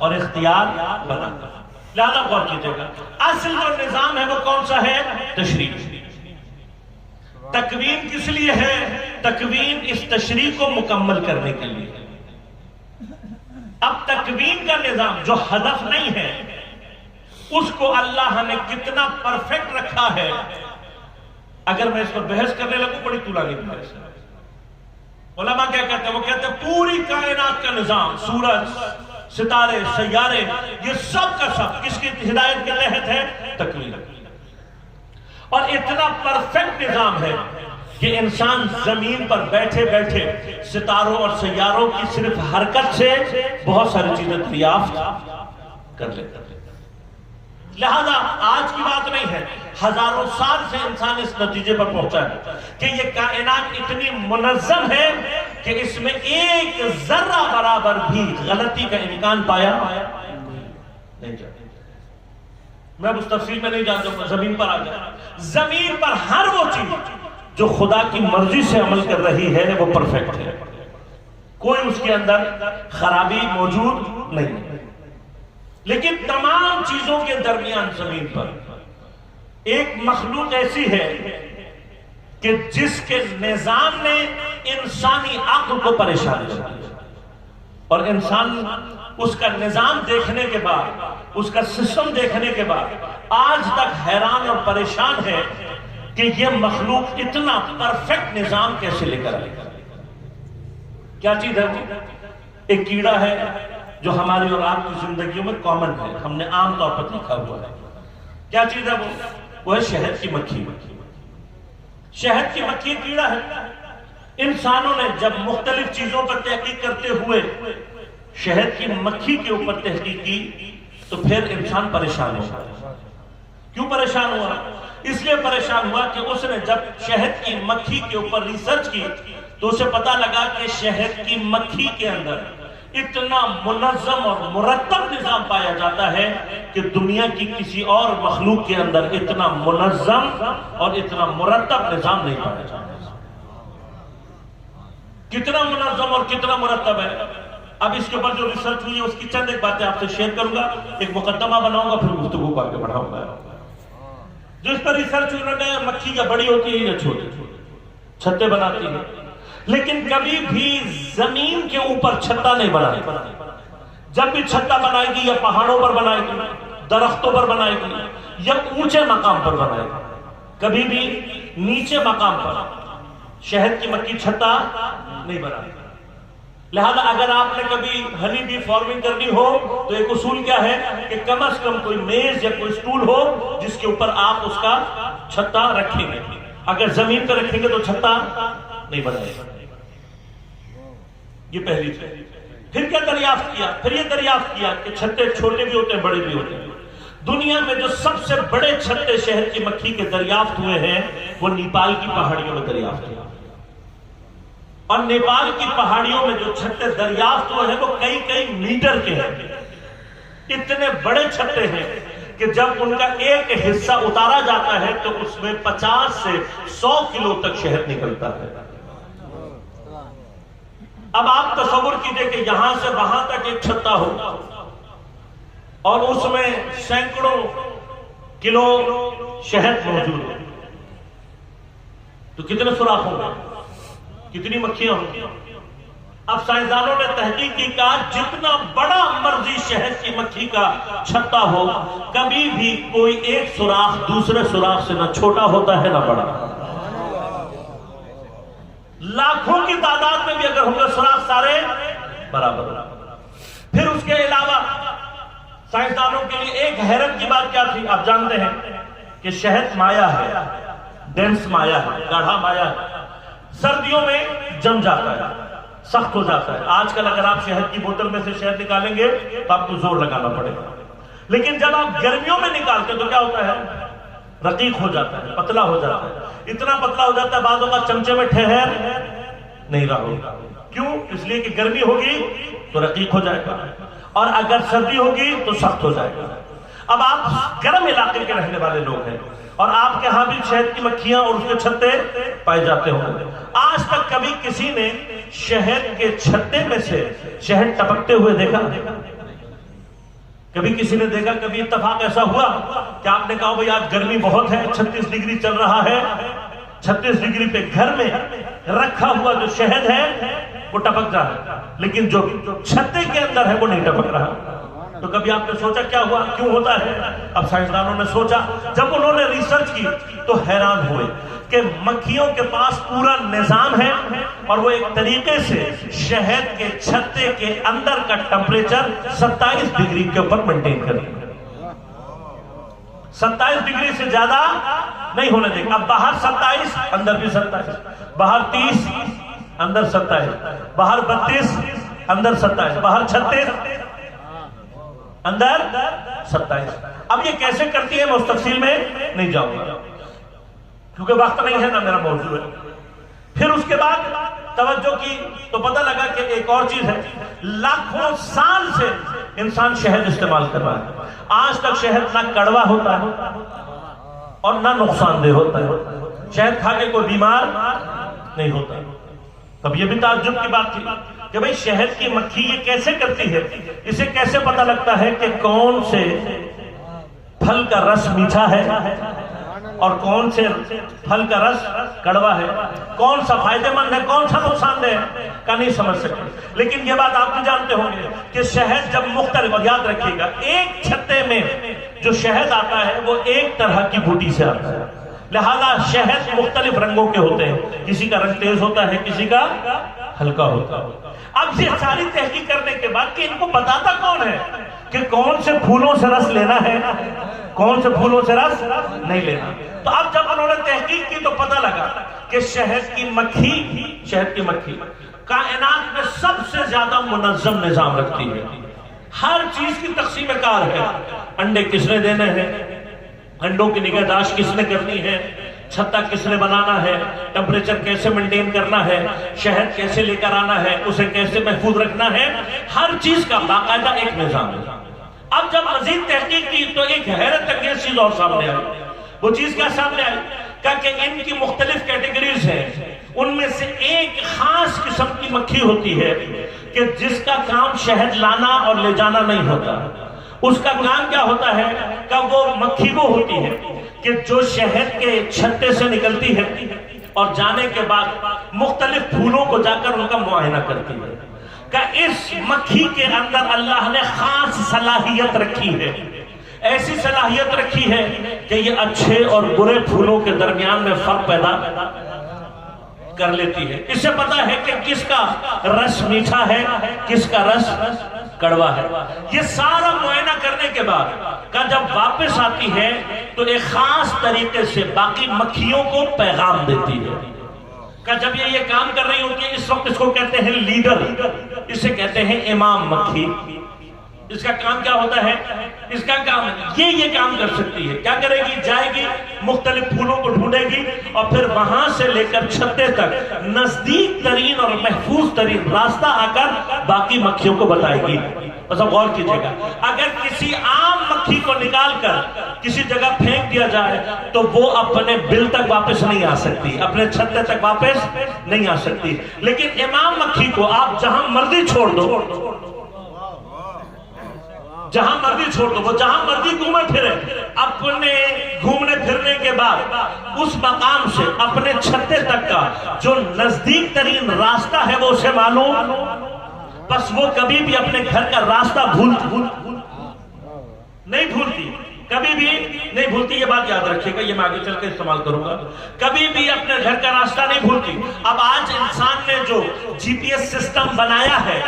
اور اختیار بنا کر۔ لہذا غور کیجئے گا، اصل جو نظام ہے وہ کون سا ہے؟ تشریع۔ تکوین کس لیے ہے؟ تکوین اس تشریع کو مکمل کرنے کے لیے۔ اب تکوین کا نظام جو ہدف نہیں ہے اس کو اللہ نے کتنا پرفیکٹ رکھا ہے، اگر میں اس پر بحث کرنے لگوں بڑی طولانی بحث ہے۔ علماء کیا کہتے ہیں؟ وہ کہتے ہیں پوری کائنات کا نظام، سورج، ستارے، سیارے، یہ سب کا سب کس کی ہدایت کے تحت ہے؟ تکوین۔ اور اتنا پرفیکٹ نظام ہے کہ انسان زمین پر بیٹھے بیٹھے ستاروں اور سیاروں کی صرف حرکت سے بہت ساری چیزیں دریافت کر لیتا ہے۔ لہذا آج کی بات نہیں ہے، ہزاروں سال سے انسان اس نتیجے پر پہنچا ہے کہ یہ کائنات اتنی منظم ہے کہ اس میں ایک ذرہ برابر بھی غلطی کا امکان پایا نہیں جاتا۔ میں اب اس تفصیل میں نہیں جانتا ہوں، زمین پر آ جائے، زمین پر ہر وہ چیز جو خدا کی مرضی سے عمل کر رہی ہے وہ پرفیکٹ ہے، کوئی اس کے اندر خرابی موجود نہیں ہے۔ لیکن تمام چیزوں کے درمیان زمین پر ایک مخلوق ایسی ہے کہ جس کے نظام نے انسانی عقل کو پریشان کر دیا، اور انسان اس کا نظام دیکھنے کے بعد، اس کا سسٹم دیکھنے کے بعد آج تک حیران اور پریشان ہے کہ یہ مخلوق اتنا پرفیکٹ نظام کیسے لے کر آئے گا۔ کیا چیز ہے وہ؟ ایک کیڑا ہے جو ہماری اور آپ کی زندگیوں میں کامن ہے، ہم نے عام طور پر دیکھا ہوا ہے۔ کیا چیز ہے وہ ہے شہد کی مکھی۔ شہد کی مکھی کیڑا ہے۔ انسانوں نے جب مختلف چیزوں پر تحقیق کرتے ہوئے شہد کی مکھی کے اوپر تحقیق کی تو پھر انسان پریشان ہوا۔ کیوں پریشان ہوا؟ اس لیے پریشان ہوا کہ اس نے جب شہد کی مکھی کے اوپر ریسرچ کی تو اسے پتا لگا کہ شہد کی مکھی کے اندر اتنا منظم اور مرتب نظام پایا جاتا ہے کہ دنیا کی کسی اور مخلوق کے اندر اتنا منظم اور اتنا مرتب نظام نہیں پایا جاتا۔ کتنا منظم اور کتنا مرتب ہے، اب اس کے اوپر جو ریسرچ ہوئی ہے اس کی چند ایک باتیں آپ سے شیئر کروں گا، ایک مقدمہ بناؤں گا، پھر گفتگو کو آگے بڑھاؤں گا۔ جو اس پر ریسرچ ہوئی، انہوں نے مکھی کا بڑی ہوتی ہے یا چھوٹی چھتے بناتی ہے، لیکن کبھی بھی زمین کے اوپر چھتا نہیں بنائے گی۔ جب بھی چھتا بنائے گی یا پہاڑوں پر بنائے گی، درختوں پر بنائے گی یا اونچے مقام پر بنائے گی، کبھی بھی نیچے مقام پر شہد کی مکھی چھتا نہیں بنائے گی۔ لہذا اگر آپ نے کبھی ہنی بی فارمنگ کرنی ہو تو ایک اصول کیا ہے کہ کم از کم کوئی میز یا کوئی سٹول ہو جس کے اوپر آپ اس کا چھتا رکھیں گے۔ اگر زمین پہ رکھیں گے تو چھتا نہیں بنائے گا۔ یہ پہلی چیز۔ پھر کیا دریافت کیا؟ پھر یہ دریافت کیا کہ چھتے چھوٹے بھی ہوتے ہیں، بڑے بھی ہوتے ہیں۔ دنیا میں جو سب سے بڑے چھتے شہد کی مکھی کے دریافت ہوئے ہیں وہ نیپال کی پہاڑیوں میں دریافت ہوئے، اور نیپال کی پہاڑیوں میں جو چھتے دریافت ہوئے ہیں وہ کئی کئی میٹر کے ہیں۔ اتنے بڑے چھتے ہیں کہ جب ان کا ایک حصہ اتارا جاتا ہے تو اس میں 50 سے 100 کلو تک شہد نکلتا ہے۔ اب آپ تصور کیجئے کہ یہاں سے وہاں تک ایک چھتا ہو اور اس میں سینکڑوں کلو شہد موجود ہے تو کتنے سوراخ ہوں گے، کتنی مکھیاں ہوں گی؟ اب سائنسدانوں نے تحقیق کی، کہا جتنا بڑا مرضی شہد کی مکھی کا چھتا ہو، کبھی بھی کوئی ایک سوراخ دوسرے سوراخ سے نہ چھوٹا ہوتا ہے نہ بڑا۔ لاکھوں کی تعداد میں بھی اگر ہم نے سوراخ سارے برابر۔ پھر اس کے علاوہ سائنسدانوں کے لیے ایک حیرت کی بات کیا تھی؟ آپ جانتے ہیں کہ شہد مائع ہے، ڈینس مائع ہے، گاڑھا مائع ہے، سردیوں میں جم جاتا ہے، سخت ہو جاتا ہے۔ آج کل اگر آپ شہد کی بوتل میں سے شہد نکالیں گے تو آپ کو زور لگانا پڑے گا، لیکن جب آپ گرمیوں میں نکالتے تو کیا ہوتا ہے؟ رقیق ہو جاتا ہے، پتلا ہو جاتا ہے، اتنا پتلا ہو جاتا ہے بعض اوقات چمچے میں ٹھہر نہیں رہا ہوگا۔ کیوں؟ اس لیے کہ گرمی ہوگی تو رقیق ہو جائے گا، اور اگر سردی ہوگی تو سخت ہو جائے گا۔ اب آپ گرم علاقے کے رہنے والے لوگ ہیں اور آپ کے ہاں بھی شہد کی مکھیاں اور اس کے چھتے پائے جاتے ہوں گے۔ آج تک کبھی کسی نے شہد کے چھتے میں سے شہد ٹپکتے ہوئے دیکھا؟ کبھی کسی نے دیکھا؟ کبھی اتفاق ایسا ہوا کہ آپ نے کہا بھئی آج گرمی بہت ہے، 36 ڈگری چل رہا ہے، 36 ڈگری پہ گھر میں رکھا ہوا جو شہد ہے وہ ٹپک رہا ہے، لیکن جو چھتے کے اندر ہے وہ نہیں ٹپک رہا۔ تو کبھی آپ نے سوچا کیا ہوا، کیوں ہوتا ہے؟ اب سائنسدانوں نے سوچا، جب انہوں نے ریسرچ کی تو حیران ہوئے کہ مکھیوں کے پاس پورا نظام ہے اور وہ ایک طریقے سے شہد کے چھتے کے اندر کا ٹمپریچر 27 ڈگری کے اوپر مینٹین کریں، 27 ڈگری سے زیادہ نہیں ہونے دیں۔ اب باہر 27، اندر بھی 27، باہر 30، اندر 27، باہر 32، اندر 27، باہر 36، اندر 27۔ اب یہ کیسے کرتی ہے میں اس تفصیل میں نہیں جاؤں گا کیونکہ وقت نہیں ہے، نہ میرا موضوع ہے۔ پھر اس کے بعد توجہ کی تو پتہ لگا کہ ایک اور چیز ہے، لاکھوں سال سے انسان شہد استعمال کر رہا ہے، آج تک شہد نہ کڑوا ہوتا ہے اور نہ نقصان دہ ہوتا ہے، شہد کھا کے کوئی بیمار نہیں ہوتا۔ اب یہ بھی تعجب کی بات تھی کہ بھئی شہد کی مکھی یہ کیسے کرتی ہے، اسے کیسے پتہ لگتا ہے کہ کون سے پھل کا رس میٹھا ہے اور کون سے پھل کا رس کڑوا ہے، کون سا فائدہ مند ہے، کون سا نقصان دہ ہے کا نہیں سمجھ سکتے. لیکن یہ بات آپ بھی جانتے ہوں گے کہ شہد جب مختلف، اور یاد رکھیے گا ایک چھتے میں جو شہد آتا ہے وہ ایک طرح کی بوٹی سے آتا ہے، لہذا شہد مختلف رنگوں کے ہوتے ہیں، کسی کا رنگ تیز ہوتا ہے، کسی کا ہلکا ہوتا ہے. اب یہ ساری تحقیق کرنے کے بعد کہ ان کو بتاتا کون ہے کہ کون سے پھولوں سے رس لینا ہے، کون سے پھولوں سے رس نہیں لینا. تو اب جب انہوں نے تحقیق کی تو پتہ لگا کہ شہد کی مکھی کائنات میں سب سے زیادہ منظم نظام رکھتی ہے، ہر چیز کی تقسیم کار ہے. انڈے کس نے دینے ہیں، انڈوں کی نگہداشت کس نے کرنی ہے، چھتا کس نے بنانا ہے، ٹمپریچر کیسے مینٹین کرنا ہے، شہد کیسے لے کر آنا ہے، اسے کیسے محفوظ رکھنا ہے، ہر چیز کا باقاعدہ ایک نظام ہے. اب جب مزید تحقیق کی تو ایک حیرت انگیز چیز اور سامنے آئی. وہ چیز کیا سامنے آئی کہ ان کی مختلف کیٹیگریز ہیں، ان میں سے ایک خاص قسم کی مکھی ہوتی ہے کہ جس کا کام شہد لانا اور لے جانا نہیں ہوتا. اس کا کام کیا ہوتا ہے کہ وہ مکھی وہ ہوتی ہے کہ جو شہد کے چھتے سے نکلتی ہے اور جانے کے بعد مختلف پھولوں کو جا کر ان کا معائنہ کرتی ہے. کہ اس مکھی کے اندر اللہ نے خاص صلاحیت رکھی ہے، ایسی صلاحیت رکھی ہے کہ یہ اچھے اور برے پھولوں کے درمیان میں فرق پیدا کر لیتی ہے. اس سے پتا ہے کہ کس کا رس میٹھا ہے، کس کا رس کڑوا ہے. یہ سارا معائنہ کرنے کے بعد کہ جب واپس آتی ہے تو ایک خاص طریقے سے باقی مکھیوں کو پیغام دیتی ہے کہ جب یہ کام کر رہی ہوتی ہے اس وقت اس کو کہتے ہیں لیڈر، اسے کہتے ہیں امام مکھی. اس کا کام کیا ہوتا ہے، اس کا کام یہ کام کر سکتی ہے. کیا کرے گی، جائے گی مختلف پھولوں کو ڈھونڈے گی اور پھر وہاں سے لے کر چھتے تک نزدیک ترین اور محفوظ ترین راستہ آ کر باقی مکھیوں کو بتائے گی. بس اب غور کیجئے گا، اگر کسی عام مکھی کو نکال کر کسی جگہ پھینک دیا جائے تو وہ اپنے بل تک واپس نہیں آ سکتی، اپنے چھتے تک واپس نہیں آ سکتی. لیکن امام مکھی کو آپ جہاں مرضی چھوڑ دو، جہاں مرضی چھوڑ دو، وہ جہاں مرضی گھومے پھرے، اپنے گھومنے پھرنے کے بعد اس مقام سے اپنے چھتے تک کا جو نزدیک ترین راستہ ہے وہ اسے معلوم، بس وہ کبھی بھی اپنے گھر کا راستہ نہیں بھولتی، کبھی بھی نہیں بھولتی. یہ بات یاد رکھیے گا، یہ میں آگے چل کے استعمال کروں گا. کبھی بھی اپنے گھر کا راستہ نہیں بھولتی. اب آج انسان نے جو جی پی ایس سسٹم بنایا ہے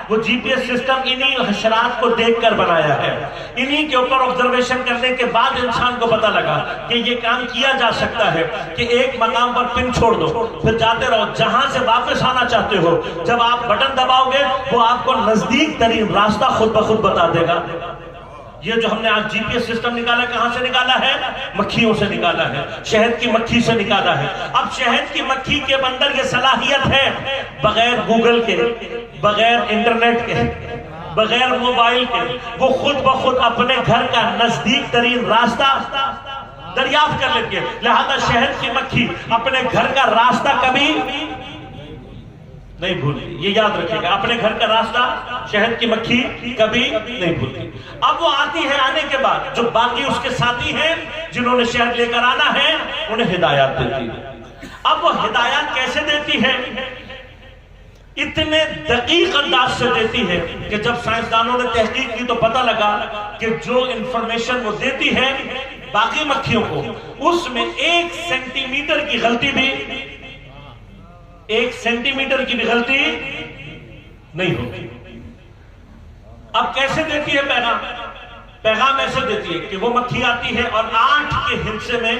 وہ جی پی ایس سسٹم انہی حشرات کو دیکھ کر بنایا ہے. انہی کے اوپر آبزرویشن کرنے کے بعد انسان کو پتہ لگا کہ یہ کام کیا جا سکتا ہے کہ ایک مقام پر پن چھوڑ دو، پھر جاتے رہو، جہاں سے واپس آنا چاہتے ہو جب آپ بٹن دباؤ گے وہ آپ کو نزدیک ترین راستہ خود بخود بتا دے گا. یہ جو ہم نے آج جی پی ایس سسٹم نکالا، کہاں سے نکالا ہے، مکھیوں سے نکالا ہے، شہد کی مکھی سے نکالا ہے. اب شہد کی مکھی کے اندر یہ صلاحیت ہے بغیر گوگل کے، بغیر انٹرنیٹ کے، بغیر موبائل کے، وہ خود بخود اپنے گھر کا نزدیک ترین راستہ دریافت کر لیتی ہے. لہذا شہد کی مکھی اپنے گھر کا راستہ کبھی نہیں بھولتی. یہ یاد رکھیے گا، اپنے گھر کا راستہ شہد کی مکھی کبھی نہیں بھولتی. اب وہ آتی ہے، آنے کے بعد جو باقی اس کے ساتھی ہیں جنہوں نے شہد لے کر آنا ہے انہیں ہدایات دیتی ہے. اب وہ ہدایات کیسے دیتی ہے، اتنے دقیق انداز سے دیتی ہے کہ جب سائنسدانوں نے تحقیق کی تو پتہ لگا کہ جو انفارمیشن وہ دیتی ہے باقی مکھیوں کو، اس میں 1 سینٹی میٹر کی غلطی بھی، 1 سینٹی میٹر کی بھی غلطی نہیں ہوتی. اب کیسے دیتی ہے پیغام؟ پیغام ایسے دیتی ہے کہ وہ مکھی آتی ہے اور 8 کے ہندسے میں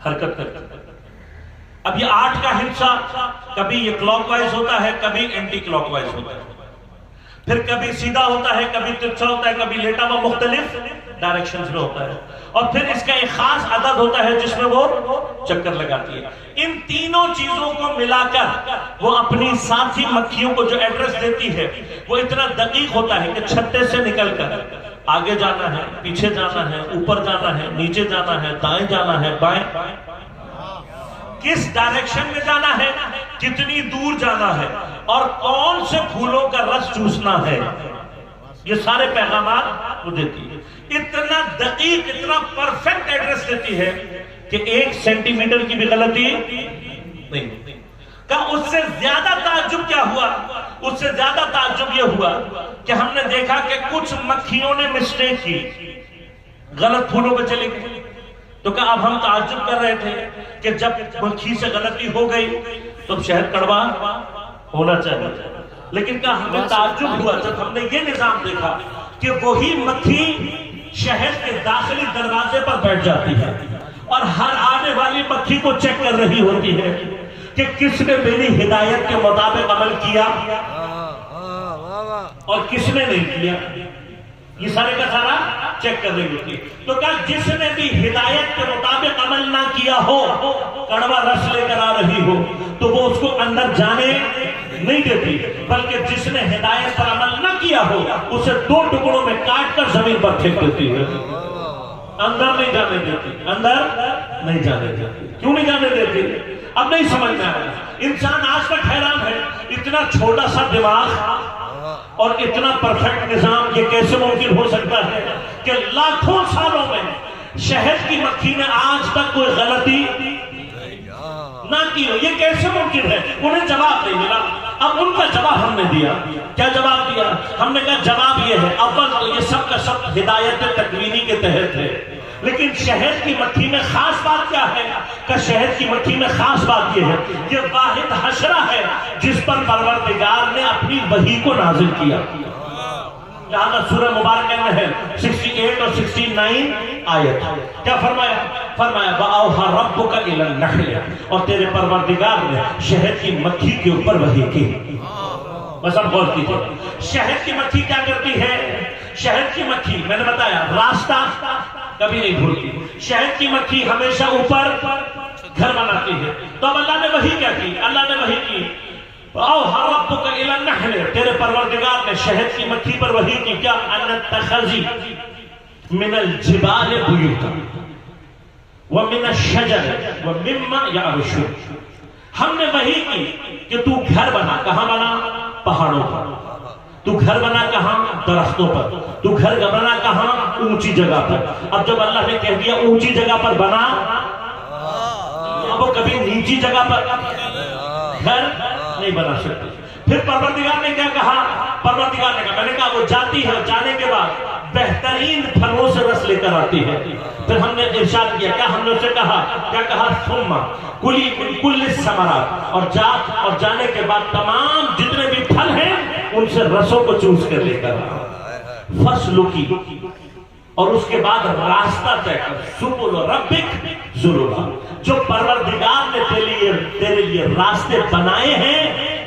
حرکت کرتی ہے. اب یہ 8 کا ہندسہ کبھی یہ کلاک وائز ہوتا ہے، کبھی اینٹی کلاک وائز ہوتا ہے، پھر کبھی سیدھا ہوتا ہے، کبھی ترچھا ہوتا ہے، کبھی لیٹا ہوا مختلف ڈائریکشنز میں ہوتا ہے، اور پھر اس کا ایک خاص عدد ہوتا ہے جس میں وہ چکر لگاتی ہے. ان تینوں چیزوں کو ملا کر وہ اپنی ساتھی مکھیوں کو جو ایڈریس دیتی ہے وہ اتنا دقیق ہوتا ہے کہ چھتے سے نکل کر آگے جانا ہے، پیچھے جانا ہے، اوپر جانا ہے، نیچے جانا ہے، دائیں جانا ہے، بائیں، کس ڈائریکشن میں جانا ہے، کتنی دور جانا ہے، اور کون سے پھولوں کا رس چوسنا ہے، یہ سارے پیغامات وہ دیتی ہے. اتنا دقیق، اتنا پرفیکٹ ایڈریس دیتی ہے کہ 1 سینٹی میٹر کی بھی غلطی نہیں. کہا اس سے زیادہ تعجب کیا ہوا؟ اس سے زیادہ تعجب یہ ہوا کہ ہم نے دیکھا کہ کچھ مکھیوں نے مسٹیک کی، غلط پھولوں پہ چلی گئی. تو کہا اب ہم تعجب کر رہے تھے کہ جب مکھی سے غلطی ہو گئی تو شہد کڑوا ہونا چاہیے، لیکن کہا ہمیں تعجب ہوا جب ہم نے یہ نظام دیکھا کہ وہی مکھی شہد کے داخلی دروازے پر بیٹھ جاتی ہے اور ہر آنے والی مکھی کو چیک کر رہی ہوتی ہے کہ کس نے میری ہدایت کے مطابق عمل کیا اور کس نے نہیں کیا. یہ سارے کا سارا چیک کر رہی ہوتی ہے. تو کہا جس نے بھی ہدایت کے مطابق عمل نہ کیا ہو، کڑوا رس لے کر آ رہی ہو، تو وہ اس کو اندر جانے نہیں دیتی، بلکہ جس نے ہدایت پر عمل نہ کیا ہو اسے 2 ٹکڑوں میں کاٹ کر زمین پر پھینک دیتی ہے. اندر نہیں جانے دیتی، اندر نہیں جانے دیتی. کیوں نہیں جانے دیتی؟ اب نہیں سمجھ میں آیا. انسان آج تک حیران ہے، اتنا چھوٹا سا دماغ اور اتنا پرفیکٹ نظام یہ کیسے ممکن ہو سکتا ہے کہ لاکھوں سالوں میں شہد کی مکھی نے آج تک کوئی غلطی نہ کی ہو. یہ کیسے ممکن ہے؟ انہیں جواب نہیں ملا. اب ان کا جواب ہم نے دیا. کیا جواب دیا؟ ہم نے کہا جواب یہ ہے، اول تو یہ سب کا سب ہدایت تکوینی کے تحت ہے، لیکن شہد کی مکھی میں خاص بات کیا ہے؟ کہ شہد کی مکھی میں خاص بات یہ ہے کہ واحد حشرہ ہے جس پر پروردگار نے اپنی وحی کو نازل کیا. لہذا سورہ مبارکہ میں ہے 68 اور 69 آیت. کیا فرمایا؟ فرمایا وَأَوْحَى رَبُّكَ إِلَى النَّحْلِ، اور تیرے پروردگار نے شہد کی مکھی کے اوپر وحی کی. بس اب غور کیجیے، شہد کی مکھی کیا کرتی ہے؟ شہد کی مکھی میں نے بتایا راستہ کبھی نہیں بھولتی. شہد کی مکھی ہمیشہ اوپر گھر بناتی ہے. تو اب اللہ نے وحی کیا کی؟ اللہ نے وحی کی اوحیٰ ربک الی النحل، تیرے پروردگار نے شہد کی مکھی پر وحی کی کیا؟ ان اتخذی من الجبال بیوتا ومن الشجر ومما یعرشون. ہم نے وحی کی کہ تو گھر بنا. کہاں بنا؟ پہاڑوں پر. تو گھر بنا کہاں؟ درختوں پر. تو گھر بنا کہاں؟ اونچی جگہ پر. اب جب اللہ نے کہہ دیا اونچی جگہ پر بنا، اب وہ کبھی نیچی جگہ پر گھر نہیں بنا سکتے. پھر پروردگار نے کیا کہا؟ پروردگار نے کہا، میں نے کہا وہ جاتی ہے، جانے کے بعد بہترین پھلوں سے رس لے کر آتی ہے. پھر ہم نے ارشاد کیا، کیا ہم نے اسے کہا؟ کیا کہا؟ ثم کلی من کل الثمرات، اور جا، اور جانے کے بعد تمام جتنے بھی پھل ہیں ان سے رسوں کو چوس کر لے کر فسلکی، اور اس کے بعد راستہ طے کر سبل ربک ذللا، جو پروردگار نے تیرے لیے راستے بنائے ہیں،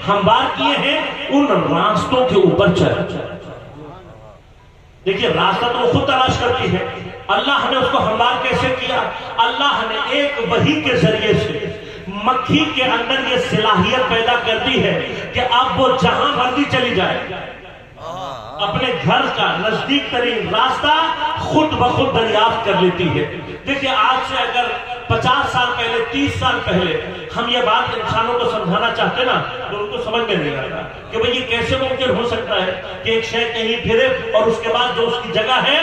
ہموار کیے ہیں، ان راستوں کے اوپر چل. دیکھیے راستہ تو وہ خود تلاش کرتی ہے. اللہ نے اس کو ہموار کیسے کیا؟ اللہ نے ایک وحی کے ذریعے سے مکھی کے اندر یہ صلاحیت پیدا کرتی ہے کہ اب وہ جہاں مرضی چلی جائے اپنے گھر کا نزدیک ترین راستہ خود بخود دریافت کر لیتی ہے. دیکھیے آج سے اگر 50 سال پہلے، 30 سال پہلے ہم یہ بات انسانوں کو سمجھانا چاہتے نا تو ان کو سمجھ میں نہیں آتا کہ بھئی یہ کیسے ممکن ہو سکتا ہے کہ ایک شے کہیں پھرے اور اس کے بعد جو اس کی جگہ ہے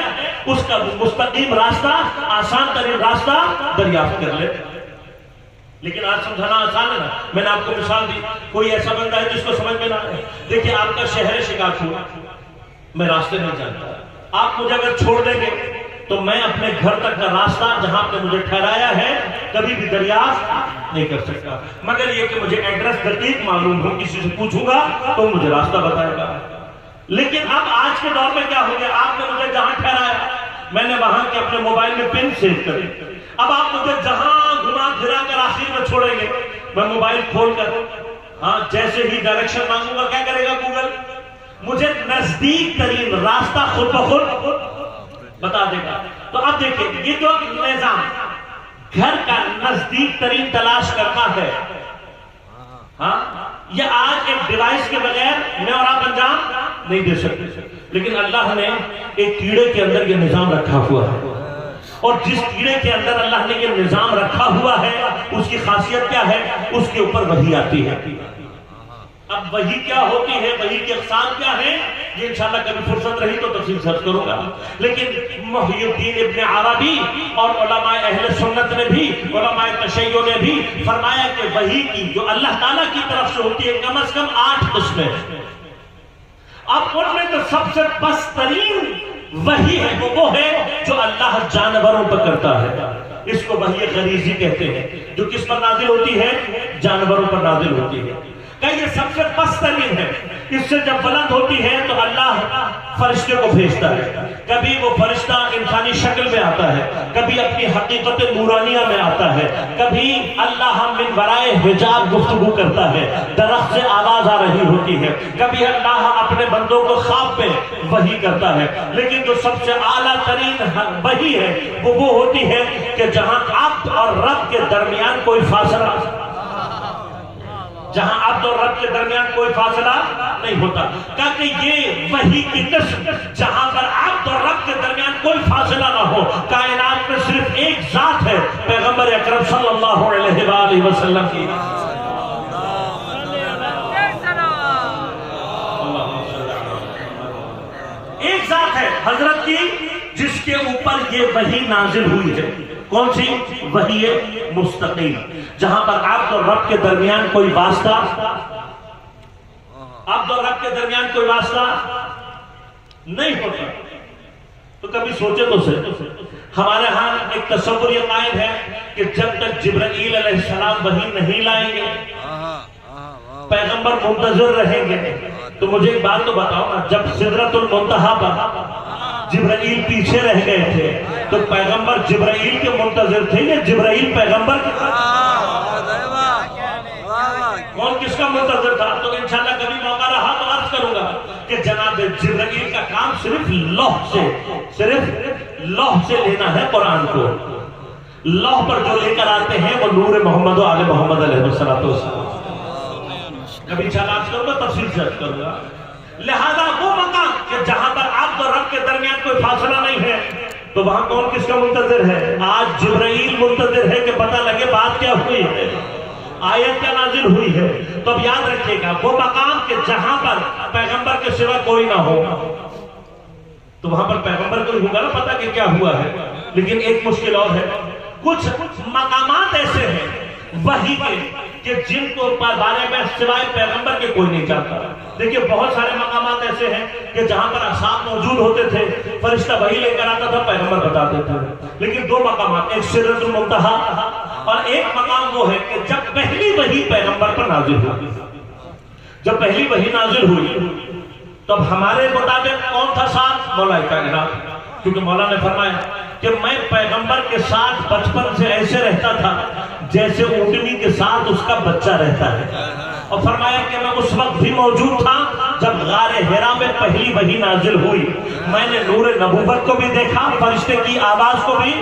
اس کا مستقیم راستہ، آسان ترین راستہ دریافت کر لے. لیکن آج سمجھانا آسان ہے نا. میں نے آپ کو مثال دی، کوئی ایسا بندہ ہے جس کو سمجھ میں نہ آئے. دیکھیے آپ کا شہر شکارپور، میں راستے نہیں جانتا. آپ مجھے اگر چھوڑ دیں گے تو میں اپنے گھر تک کا راستہ جہاں آپ نے مجھے ٹھہرایا ہے کبھی بھی دریافت نہیں کر سکتا، مگر یہ کہ مجھے ایڈریس دقیق معلوم ہو، کسی سے پوچھوں گا تو مجھے راستہ بتائے گا. لیکن اب آج کے دور میں کیا ہو گیا؟ آپ نے مجھے جہاں ٹھہرایا میں نے وہاں کے اپنے موبائل میں پن سیو کرے. اب آپ مجھے جہاں گھما پھرا کر آخر میں چھوڑیں گے، میں موبائل کھول کر جیسے ہی ڈائریکشن مانگوں گا کیا کرے گا گوگل؟ مجھے نزدیک ترین راستہ خود بخود بتا دے گا. تو اب دیکھیں یہ جو نظام گھر کا نزدیک ترین تلاش کرنا ہے، یہ آج ایک ڈیوائس کے بغیر میں اور آپ انجام نہیں دے سکتے. لیکن اللہ نے ایک کیڑے کے اندر یہ نظام رکھا ہوا ہے، اور جس کیڑے کے اندر اللہ نے یہ نظام رکھا ہوا ہے اس کی خاصیت کیا ہے؟ اس کے اوپر وحی آتی ہے. اب وحی کیا ہوتی ہے، وحی کی اقسام کیا ہیں، یہ انشاءاللہ کبھی فرصت رہی تو تفصیل سے عرض کروں گا. لیکن محی الدین ابن عربی اور علماء اہل سنت نے بھی، علماء تشیع نے بھی فرمایا کہ وحی کی جو اللہ تعالیٰ کی طرف سے ہوتی ہے کم از کم 8 قسمیں. اب ان میں تو سب سے بسترین وحی ہے وہ ہے جو اللہ جانوروں پر کرتا ہے. اس کو وحی غریزی کہتے ہیں، جو کس پر نازل ہوتی ہے، جانوروں پر نازل ہوتی ہے. کہ یہ سب سے بسترین ہے. اس سے جب بلند ہوتی ہے تو اللہ فرشتے کو بھیجتا ہے. کبھی وہ فرشتہ انسانی شکل میں آتا ہے، کبھی اپنی حقیقت نورانیہ میں آتا ہے، کبھی اللہ من ورائے حجاب گفتگو کرتا ہے، درخت سے آواز آ رہی ہوتی ہے، کبھی اللہ اپنے بندوں کو خواب میں وحی کرتا ہے. لیکن جو سب سے اعلیٰ ترین وحی ہے وہ ہوتی ہے کہ جہاں عبد اور رب کے درمیان کوئی فاصلہ، جہاں عبد اور رب کے درمیان کوئی فاصلہ نہیں ہوتا. کہ یہ وحی کی قسم جہاں پر عبد اور رب کے درمیان کوئی فاصلہ نہ ہو. کائنات میں صرف ایک ذات ہے، پیغمبر اکرم صلی اللہ علیہ وآلہ وسلم کی. ایک ذات ہے حضرت کی جس کے اوپر یہ وحی نازل ہوئی ہے. کون سی؟ وحی مستقیم، جہاں پر عبد اور رب کے درمیان کوئی واسطہ، عبد اور رب کے درمیان کوئی واسطہ نہیں ہوتا. تو کبھی سوچے تو سے ہمارے ہاں ایک تصور یہ قائم ہے کہ جب تک جبرائیل علیہ السلام وحی نہیں لائیں گے پیغمبر منتظر رہیں گے. تو مجھے ایک بات تو بتاؤ نا، جب سدرۃ المنتہا پر جبرائیل پیچھے رہ گئے تھے تو پیغمبر جبرائیل کے منتظر تھے یا جبرائیل پیغمبر کے؟ کون کس کا منتظر تھا؟ تو انشاءاللہ کبھی موقع رہا تو عرض کروں گا کہ جناب جبرائیل کا کام صرف لوح سے لینا ہے. قرآن کو لوح پر جو لے کر آتے ہیں وہ نور محمد و آل محمد علیہ السلام. کبھی انشاءاللہ عرض کروں گا، تفصیل سے عرض کروں گا. لہذا وہ مقام کہ جہاں پر عبد اور رب کے درمیان کوئی فاصلہ نہیں ہے تو وہاں کون کس کا منتظر ہے؟ آج جبرائیل منتظر ہے کہ پتہ لگے بات کیا ہوئی ہے، آیت کیا نازل ہوئی ہے. تو اب یاد رکھیے گا وہ مقام کہ جہاں پر پیغمبر کے سوا کوئی نہ ہو تو وہاں پر پیغمبر کو ہوگا نا پتہ کہ کیا ہوا ہے. لیکن ایک مشکل اور ہے، کچھ مقامات ایسے ہیں وحی کے کہ جن کو بارے میں سوائے پیغمبر کے کوئی نہیں چاہتا. دیکھیے بہت سارے مقامات ایسے ہیں کہ جہاں پر اصحاب موجود ہوتے تھے، فرشتہ وحی لے کر آتا تھا، پیغمبر بتاتے تھے. لیکن 2 مقامات، ایک سدرۃ المنتہا اور ایک مقام وہ ہے کہ جب پہلی وحی پیغمبر پر نازل ہوئی. جب پہلی وحی نازل ہوئی تب ہمارے مطابق کون تھا ساتھ؟ مولا کائنات. کیونکہ مولا نے فرمایا کہ میں پیغمبر کے ساتھ بچپن سے ایسے رہتا تھا جیسے اونٹنی کے ساتھ اس کا بچہ رہتا ہے. اور فرمایا کہ میں اس وقت بھی موجود تھا جب غار حرا میں پہلی وحی نازل ہوئی. میں نے نور نبوت کو بھی دیکھا، فرشتے کی آواز کو بھی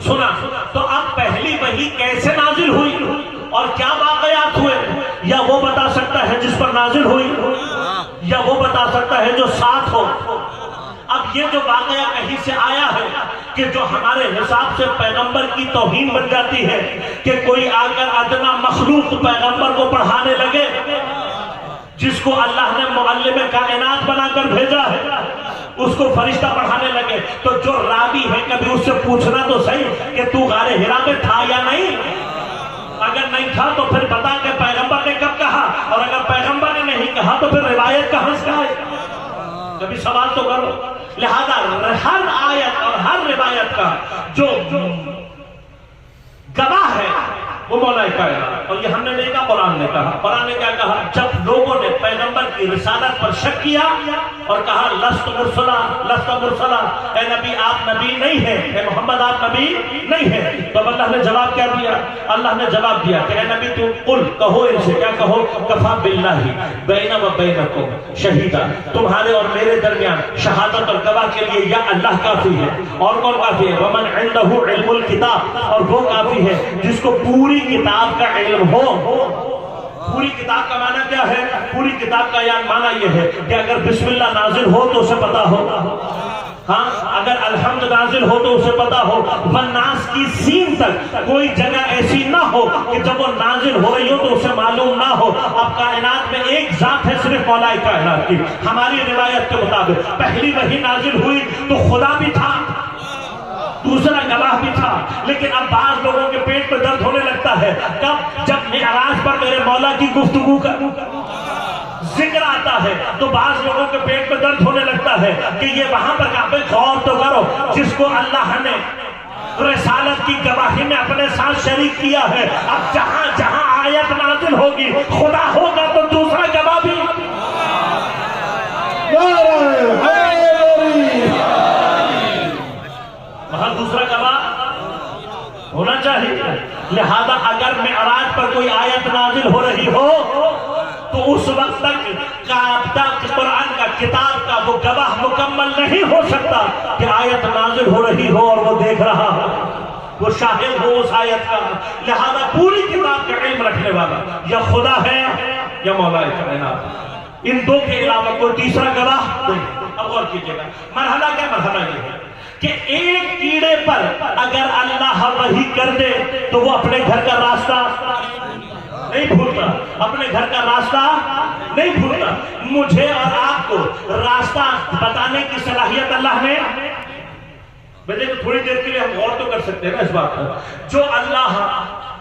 سنا. تو اب پہلی وحی کیسے نازل ہوئی اور کیا واقعات ہوئے، یا وہ بتا سکتا ہے جس پر نازل ہوئی، یا وہ بتا سکتا ہے جو ساتھ ہو. اب یہ جو واقعہ کہیں سے آیا ہے کہ جو ہمارے حساب سے پیغمبر کی توہین بن جاتی ہے کہ کوئی آ کر ادنا مخلوق پیغمبر کو پڑھانے لگے، جس کو اللہ نے معلم کائنات بنا کر بھیجا ہے، اس کو فرشتہ پڑھانے لگے. تو جو راوی ہے کبھی اس سے پوچھنا تو صحیح کہ تو غار حرا میں تھا یا نہیں. اگر نہیں تھا تو پھر بتا کہ پیغمبر نے کب کہا، اور اگر پیغمبر نے نہیں کہا تو پھر روایت کہاں سے آئے؟ کبھی سوال تو کرو. لہذا ہر آیت اور ہر روایت کا جو گواہ ہے وہ مولا کائنات. اور یہ ہم نے نہیں کہا، قرآن نے کہا. قرآن نے کیا کہا؟ جب لوگوں نے پیغمبر کی رسالت پر شک کیا اور کہا لست مرسلا، لست مرسلا، اے نبی آپ نبی نہیں ہیں، اے محمد آپ نبی نہیں ہیں، تو اللہ نے جواب کیا دیا؟ اللہ نے جواب دیا کہ اے نبی تو قل، کہو ان سے، کیا کہو؟ کفا باللہ بین و بینکم شہیدا، تمہارے اور میرے درمیان شہادت اور گواہ کے لیے یا اللہ کافی ہے. اور کون کافی ہے؟ ومن عنده علم الکتاب، اور وہ کافی ہے جس کو پوری کتاب کا علم ہو. پوری کتاب کا معنی کیا ہے؟ پوری کتاب کا معنی یہ ہے کہ اگر بسم اللہ نازل ہو تو اسے پتا ہو. ہاں اگر الحمد نازل ہو تو اسے پتا ہو والناس کی سین تک کوئی جگہ ایسی نہ ہو کہ جب وہ نازل ہو رہی ہو تو اسے معلوم نہ ہو. اب کائنات میں ایک ذات ہے صرف مولا کائنات کی. ہماری روایت کے مطابق پہلی وحی نازل ہوئی تو خدا بھی تھا, دوسرا گواہ بھی تھا, لیکن اب بعض لوگوں کے پیٹ پہ درد ہونے لگتا ہے کب جب معراج پر میرے مولا کی گفتگو کا ذکر آتا ہے تو بعض لوگوں کے پیٹ پہ درد ہونے لگتا ہے کہ یہ وہاں پر کہاں پہ غور تو کرو جس کو اللہ نے رسالت کی گواہی میں اپنے ساتھ شریک کیا ہے. اب جہاں جہاں آیت نازل ہوگی خدا ہوگا تو دوسرا گواہ بھی وہاں دوسرا گواہ ہونا چاہیے. لہذا اگر معراج پر کوئی آیت نازل ہو رہی ہو تو اس وقت تک قرآن کا کتاب کا وہ گواہ مکمل نہیں ہو سکتا کہ آیت نازل ہو رہی ہو اور وہ دیکھ رہا ہو, وہ شاہد ہو اس آیت کا. لہذا پوری کتاب کا علم رکھنے والا یا خدا ہے یا مولا کائنات, ان دو کے علاوہ کوئی تیسرا گواہ نہیں. اب غور کیجیے گا مرحلہ کیا, مرحلہ یہ ہے کہ ایک کیڑے پر اگر اللہ وحی کر دے تو وہ اپنے گھر کا راستہ نہیں بھولتا, اپنے گھر کا راستہ نہیں بھولتا. مجھے اور آپ کو راستہ بتانے کی صلاحیت اللہ نے دیکھو. تھوڑی دیر کے لیے ہم غور تو کر سکتے ہیں نا اس بات پر. جو اللہ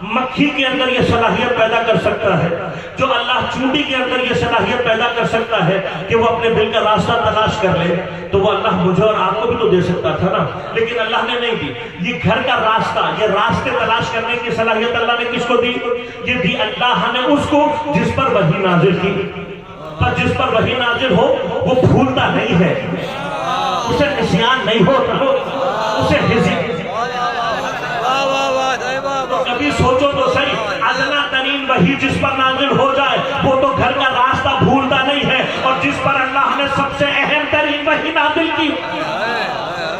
مکھی کے اندر یہ صلاحیت پیدا کر سکتا ہے, جو اللہ چونٹی کے اندر یہ صلاحیت پیدا کر سکتا ہے کہ وہ اپنے دل کا راستہ تلاش کر لے, تو وہ اللہ مجھے اور آپ کو بھی تو دے سکتا تھا نا, لیکن اللہ نے نہیں دی. یہ گھر کا راستہ, یہ راستے تلاش کرنے کی صلاحیت اللہ نے کس کو دی؟ یہ دی اللہ نے اس کو جس پر وحی نازل کی. پر جس پر وحی نازل ہو وہ بھولتا نہیں ہے, اسے نسیان نہیں ہوتا, اسے کبھی سوچو تو صحیح, ادنا ترین وحی جس پر نازل ہو جائے وہ تو گھر کا راستہ بھولتا نہیں ہے, اور جس پر اللہ نے سب سے اہم ترین وحی نازل کی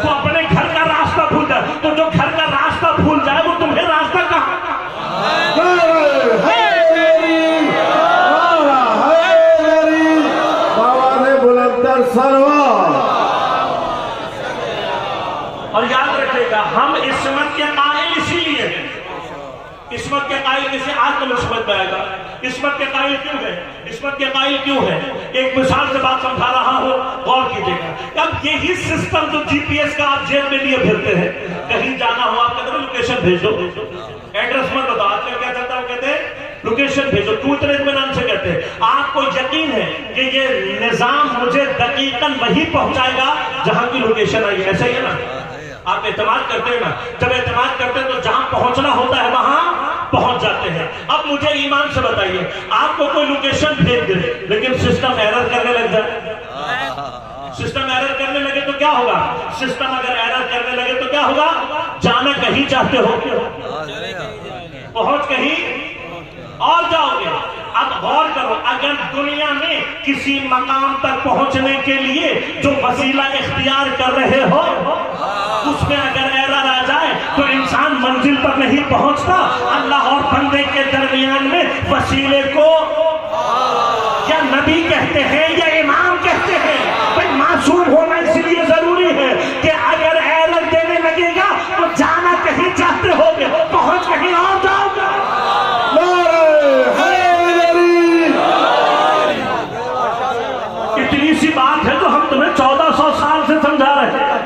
وہ اپنے گھر کا راستہ بھول جائے. تو جو گھر کا راستہ بھول جائے وہ تمہیں راستہ کہاں؟ اور یاد رکھے گا ہم عصمت کے قائل اسی لیے ہیں. عصمت کے قائل کسی آج تو سمجھ میں آئے گا عصمت کے قائل کیوں ہے, عصمت کے قائل کیوں ہے. ایک مثال سے بات سمجھا رہا ہوں, غور کیجیے گا. اب یہی سسٹم جو جی پی ایس کا آپ جیب میں لیے پھرتے ہیں, کہیں جانا ہو آپ کہتے ہیں لوکیشن بھیج دو, ایڈریس مت بتاؤ. آج کل کیا چلتا ہے, کہتے ہیں لوکیشن بھیجو. کیوں اتنے اطمینان سے کہتے ہیں؟ آپ کو یقین ہے کہ یہ نظام مجھے دقیقاً وہی پہنچائے گا جہاں کی لوکیشن آئی. ایسا ہی ہے نا, آپ اعتماد کرتے ہیں نا, جب اعتماد کرتے ہیں تو جہاں پہنچنا ہوتا ہے وہاں پہنچ جاتے ہیں. اب مجھے ایمان سے بتائیے, آپ کو کوئی لوکیشن بھیج دے لیکن سسٹم ایرر کرنے لگ جائے, سسٹم ایرر کرنے لگے تو کیا ہوگا؟ سسٹم اگر ایرر کرنے لگے تو کیا ہوگا؟ جانا کہیں چاہتے ہو پہنچ کہیں اور جاؤ گے. اب غور کرو, اگر دنیا میں کسی مقام تک پہنچنے کے لیے جو وسیلہ اختیار کر رہے ہو اس میں اگر ایرر آ جائے تو انسان منزل پر نہیں پہنچتا. اللہ اور بندے کے درمیان میں وسیلے کو یا نبی کہتے ہیں یا امام کہتے ہیں. بھئی معصوم ہونا اس لیے ضروری ہے کہ اگر ایرر دینے لگے گا تو جانا کہیں چاہتے ہو گے, پہنچ کہیں اور جاؤ گے. اتنی سی بات ہے جو ہم تمہیں 1400 سال سے سمجھا رہے ہیں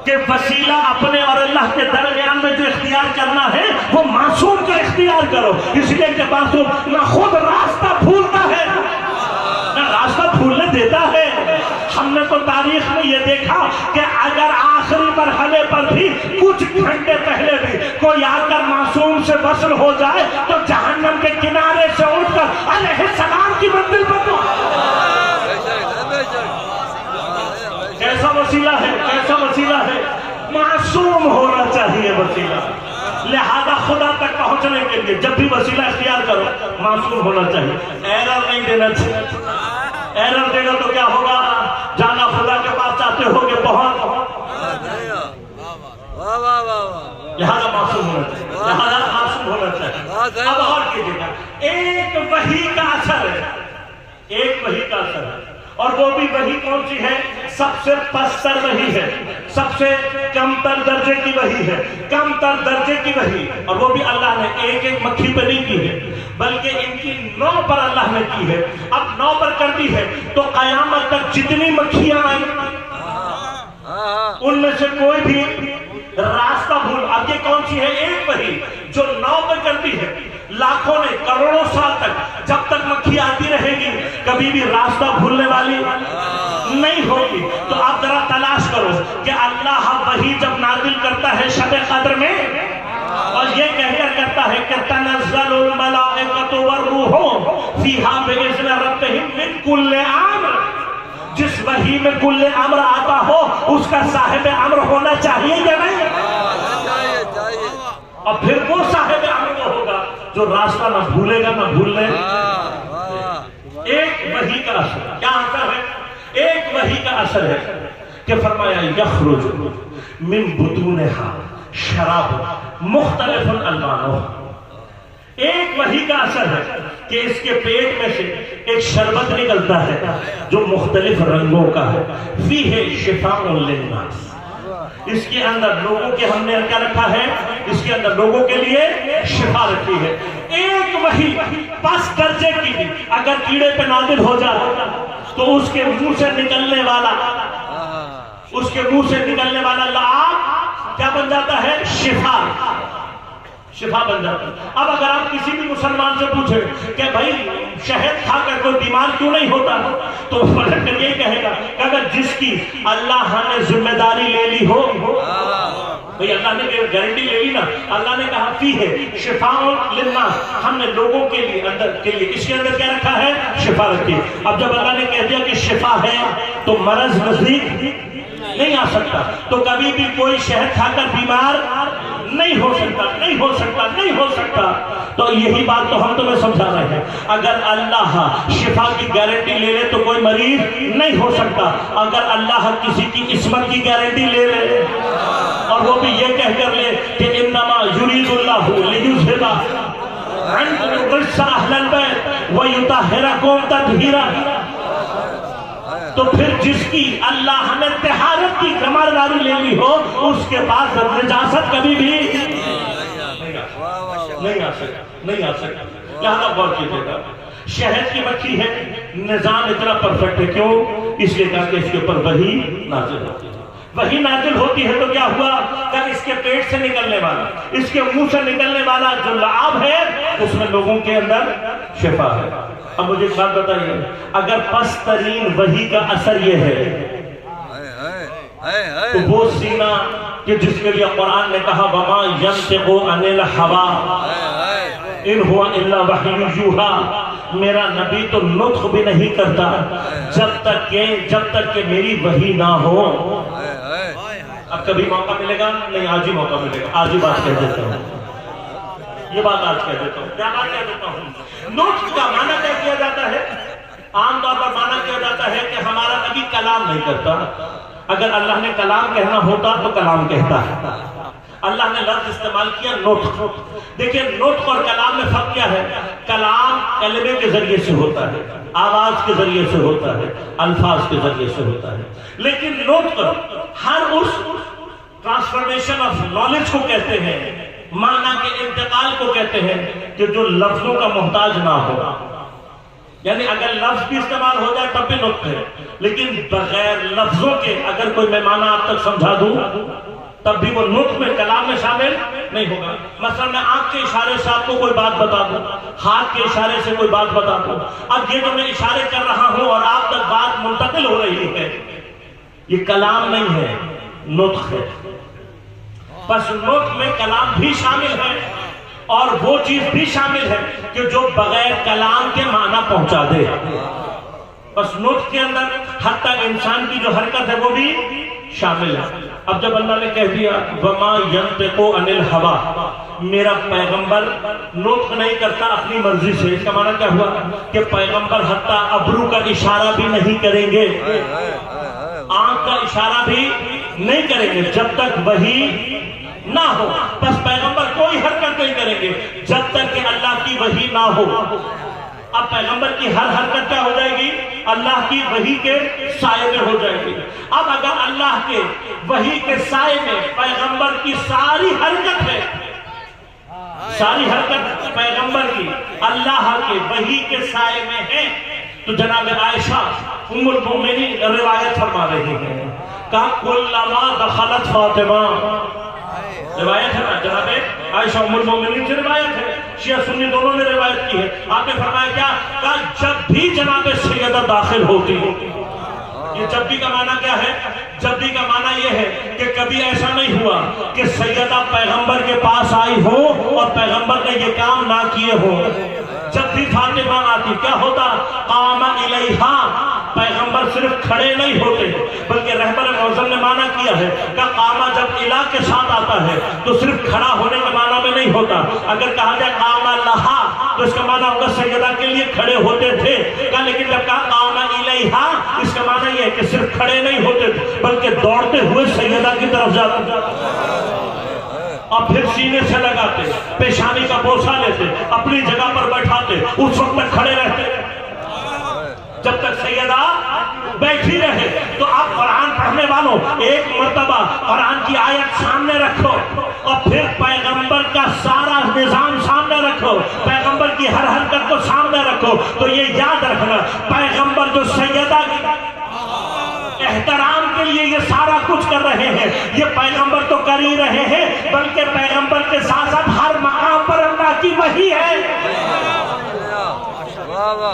کہ وسیلہ اپنے اور اللہ کے درمیان میں جو اختیار کرنا ہے وہ معصوم کا اختیار کرو. اس لیے کہ معصوم نہ خود راستہ بھولتا ہے نہ راستہ بھولنے دیتا ہے. ہم نے تو تاریخ میں یہ دیکھا کہ اگر آخری مرحلے پر بھی کچھ گھنٹے پہلے بھی کوئی آ کر معصوم سے وصل ہو جائے تو جہنم کے کنارے سے اٹھ کر علیہ السلام کی منزل پر کیسا وسیلہ ہے, کیسا وسیلہ ہے. معصوم ہونا چاہیے وسیلہ. لہذا خدا تک پہنچنے کے لیے جب بھی وسیلہ اختیار کرو معصوم ہونا چاہیے, ایرر نہیں دینا چاہیے. ایرر دے گا تو کیا ہوگا؟ جانا خدا کے پاس چاہتے ہو کہ پہنچ, لہذا معصوم ہونا چاہیے, لہذا معصوم ہونا چاہیے. اب اور کیجیے گا, ایک وحی کا اثر ہے, ایک وحی کا اثر ہے. اور وہ بھی وحی کون سی ہے؟ سب سے پستر وحی ہے، سب سے کم تر درجے کی وحی ہے، کم تر درجے کی وحی، اور وہ بھی اللہ نے ایک ایک مکھی پر نہیں کی ہے بلکہ ان کی 9 پر اللہ نے کی ہے۔ اب 9 پر کر دی ہے تو قیامت تک جتنی مکھیاں آئیں ان میں سے کوئی بھی راستہ بھول، اب یہ کون سی ہے؟ ایک وحی جو 9 پر کرتی ہے، لاکھوں نے کروڑوں سال تک جب تک مکھی آتی رہے گی کبھی بھی راستہ بھولنے والی نہیں ہوگی۔ تو آپ ذرا تلاش کرو کہ اللہ وحی جب نازل کرتا ہے شب قدر میں اور یہ کہہ کر کرتا ہے کہ تنزل الملائکۃ والروح فیہا بإذن ربہم من کل امر، جس وحی میں کل امر آتا ہو اس کا صاحب امر ہونا چاہیے یا نہیں؟ اور پھر وہ صاحب امر وہ ہوگا جو راستہ نہ بھولے گا نہ بھولنے۔ ایک وحی کا اثر کیا اثر ہے؟ ایک وحی کا اثر ہے کہ فرمایا یخرج من بطونہا شراب مختلف الوانہ، ایک وحی کا اثر ہے کہ اس کے پیٹ میں سے ایک شربت نکلتا ہے جو مختلف رنگوں کا ہے، فیہ شفاء للناس، اس کے اندر لوگوں کے ہم نے کیا رکھا ہے؟ اس کے اندر لوگوں کے لیے شفا رکھی ہے۔ ایک وحی پس درجے کی بھی اگر کیڑے پہ نازل ہو جائے تو اس کے منہ سے نکلنے والا لعاب کیا بن جاتا ہے؟ شفا بن جاتا ہے۔ اب اگر آپ کسی بھی مسلمان سے پوچھیں کہ بھائی شہد کھا کر کوئی بیمار کیوں نہیں ہوتا تو پلٹ کر یہ کہے گا کہ اگر جس کی اللہ نے ذمہ داری لے لی ہو، بھئی اللہ نے گارنٹی لے لی نا، اللہ نے کہا فی ہے شفاء للناس، ہم نے لوگوں کے لیے اندر کے لیے اس کے اندر کیا رکھا ہے؟ شفا رکھی۔ اب جب اللہ نے کہہ دیا کہ شفا ہے تو مرض نزدیک نہیں آ سکتا، تو کبھی بھی کوئی شہد کھا کر بیمار نہیں ہو سکتا۔ تو یہی بات تو ہم تمہیں سمجھا رہے ہیں، اگر اللہ شفا کی گارنٹی لے لے تو کوئی مریض نہیں ہو سکتا، اگر اللہ کسی کی عصمت کی گارنٹی لے لے اور وہ بھی یہ کہہ کر لے کہ انما یرید اللہ لیذھب عنکم الرجس اہل البیت ویطہرکم تطہیرا، تو پھر جس کی اللہ نے طہارت کی ذمہ لے لی ہو اس کے پاس نجاست کبھی بھی نہیں آ سکتا۔ لہذا غور کیجیے گا، شہد کی مکھی ہے، نظام اتنا پرفیکٹ ہے، کیوں؟ اس لیے کہا کہ اس کے اوپر وحی نازل ہوتی ہے۔ وحی نازل ہوتی ہے تو کیا ہوا کہ اس کے پیٹ سے نکلنے والا، اس کے منہ سے نکلنے والا جو لعاب ہے اس میں لوگوں کے اندر شفا ہے۔ اب مجھے ایک بات بتائیے، اگر پست ترین وحی کا اثر یہ ہے تو وہ سینہ کہ جس کے لیے قرآن نے کہا وَمَا يَنْتِقُ عَنِ الْهَوَىٰ إِنْ هُوَ إِلَّا وَحْيٌ يُوحَىٰ، میرا نبی تو نطق بھی نہیں کرتا جب تک کہ میری وحی نہ ہو۔ اب کبھی موقع ملے گا؟ نہیں، آج ہی موقع ملے گا، آج ہی بات کہہ دیتا ہوں، یہ بات آج کہہ دیتا ہوں۔ کیا بات کہہ دیتا ہوں؟ نطق کا معنی کیا کیا جاتا ہے؟ عام طور پر معنی کیا جاتا ہے کہ ہمارا نبی کلام نہیں کرتا، اگر اللہ نے کلام کہنا ہوتا تو کلام کہتا ہے۔ اللہ نے لفظ استعمال کیا نطق۔ دیکھیں نطق اور کلام میں فرق کیا ہے؟ کلام کلمے کے ذریعے سے ہوتا ہے، آواز کے ذریعے سے ہوتا ہے، الفاظ کے ذریعے سے ہوتا ہے، لیکن نطق ہر اس ٹرانسفارمیشن آف نالج کو کہتے ہیں، معنی کے انتقال کو کہتے ہیں کہ جو لفظوں کا محتاج نہ ہو، یعنی اگر لفظ بھی استعمال ہو جائے تب بھی نطق ہے، لیکن بغیر لفظوں کے اگر کوئی میں معنی آپ تک سمجھا دوں تب بھی وہ نطق میں کلام میں شامل نہیں ہوگا۔ مثلا میں آنکھ کے اشارے سے آپ کو کوئی بات بتا دوں، ہاتھ کے اشارے سے کوئی بات بتا دوں، اب یہ جو میں اشارے کر رہا ہوں اور آپ تک بات منتقل ہو رہی ہے، یہ کلام نہیں ہے، نطق ہے۔ بس نطق میں کلام بھی شامل ہے اور وہ چیز بھی شامل ہے کہ جو بغیر کلام کے معنی پہنچا دے۔ بس نطق کے اندر حتی انسان کی جو حرکت ہے وہ بھی شامل ہے۔ اب جب اللہ نے کہہ دیا وَمَا يَنْتِقُ عَنِ الْهَوَىٰ، میرا پیغمبر نطق نہیں کرتا اپنی مرضی سے، اس کا معنی کیا ہوا کہ پیغمبر حتی ابرو کا اشارہ بھی نہیں کریں گے، آنکھ کا اشارہ بھی نہیں کریں گے جب تک وحی نہ ہو۔ بس پیغمبر کوئی حرکت نہیں کریں گے جب تک کہ اللہ کی وحی نہ ہو۔ اب پیغمبر کی ہر حرکت کیا ہو جائے گی؟ اللہ کی وحی کے سائے میں ہو جائے گی۔ اب اگر اللہ کے وحی کے سائے میں پیغمبر کی ساری حرکت ہے، ساری حرکت پیغمبر کی اللہ کے وحی کے سائے میں ہے، تو جناب عائشہ ام المؤمنین روایت فرما رہی ہیں کہ کلما دخلت فاطمہ، روایت ہے نا جناب عائشہ ام المؤمنین سے روایت ہے، شیعہ سنی دونوں نے روایت کی ہے، آپ نے فرمایا کیا کہ جب بھی جناب سیدہ داخل ہوتی، یہ جب بھی کا معنی کیا ہے؟ جب بھی کا معنی یہ ہے کہ کبھی ایسا نہیں ہوا کہ سیدہ پیغمبر کے پاس آئی ہو اور پیغمبر نے یہ کام نہ کیے ہو۔ جب بھی فاطمہ آتی کیا ہوتا؟ قام الیہا، پیغمبر صرف کھڑے نہیں ہوتے بلکہ رہبر معظم نے معنی کیا ہے کہ قامہ جب الہ کے ساتھ آتا ہے تو صرف کھڑا ہونے کے معنی میں نہیں ہوتا۔ اگر کہا جائے قام لہا تو اس کا معنی ہوگا سیدہ کے لیے کھڑے ہوتے تھے، لیکن جب کہا قام الیہا اس کا معنی یہ ہے کہ صرف کھڑے نہیں ہوتے بلکہ دوڑتے ہوئے سیدہ کی طرف جاتے اور پھر سینے سے لگاتے، پیشانی کا بوسہ لیتے، اپنی جگہ پر بیٹھاتے، اس وقت تک کھڑے رہتے جب تک سیدہ بیٹھی رہے۔ تو آپ قرآن پڑھنے والوں ایک مرتبہ قرآن کی آیت سامنے رکھو اور پھر پیغمبر کا سارا نظام سامنے رکھو، پیغمبر کی ہر حرکت کو سامنے رکھو، تو یہ یاد رکھنا پیغمبر جو سیدہ احترام کے لیے یہ سارا کچھ کر رہے ہیں، یہ پیغمبر تو کر ہی رہے ہیں بلکہ پیغمبر کے ساتھ ساتھ ہر مقام پر اللہ کی وحی ہے،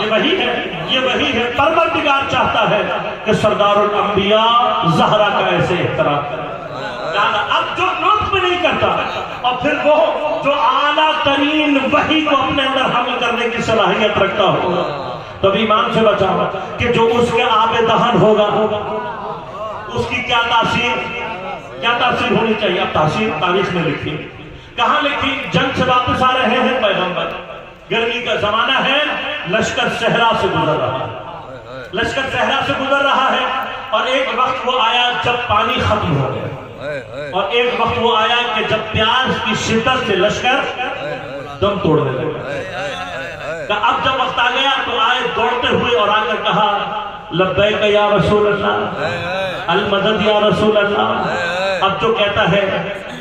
یہ وحی ہے، یہ وحی ہے۔ پروردگار چاہتا ہے کہ سردار الانبیاء زہرا کا ایسے احترام کرے، اب جو نطق نہیں کرتا اور پھر وہ جو اعلیٰ ترین وحی کو اپنے اندر حمل کرنے کی صلاحیت رکھتا ہوگا تو ایمان سے بچا کہ جو اس کے آب دہن ہوگا اس کی کیا تاثیر ہونی چاہیے۔ اب تاثیر تاریخ میں لکھی، کہاں لکھی؟ جنگ سے واپس آ رہے ہیں پیغمبر، گرمی کا زمانہ ہے، لشکر صحرا سے گزر رہا ہے، لشکر صحرا سے گزر رہا ہے، اور ایک وقت وہ آیا جب پانی ختم ہو گیا، اور ایک وقت وہ آیا کہ جب پیاس کی شدت سے لشکر دم توڑنے لگا۔ اب جب وقت آ گیا تو آئے دوڑتے ہوئے اور آ کر کہا لبیک یا رسول اللہ، المدد یا رسول اللہ۔ اب جو کہتا ہے،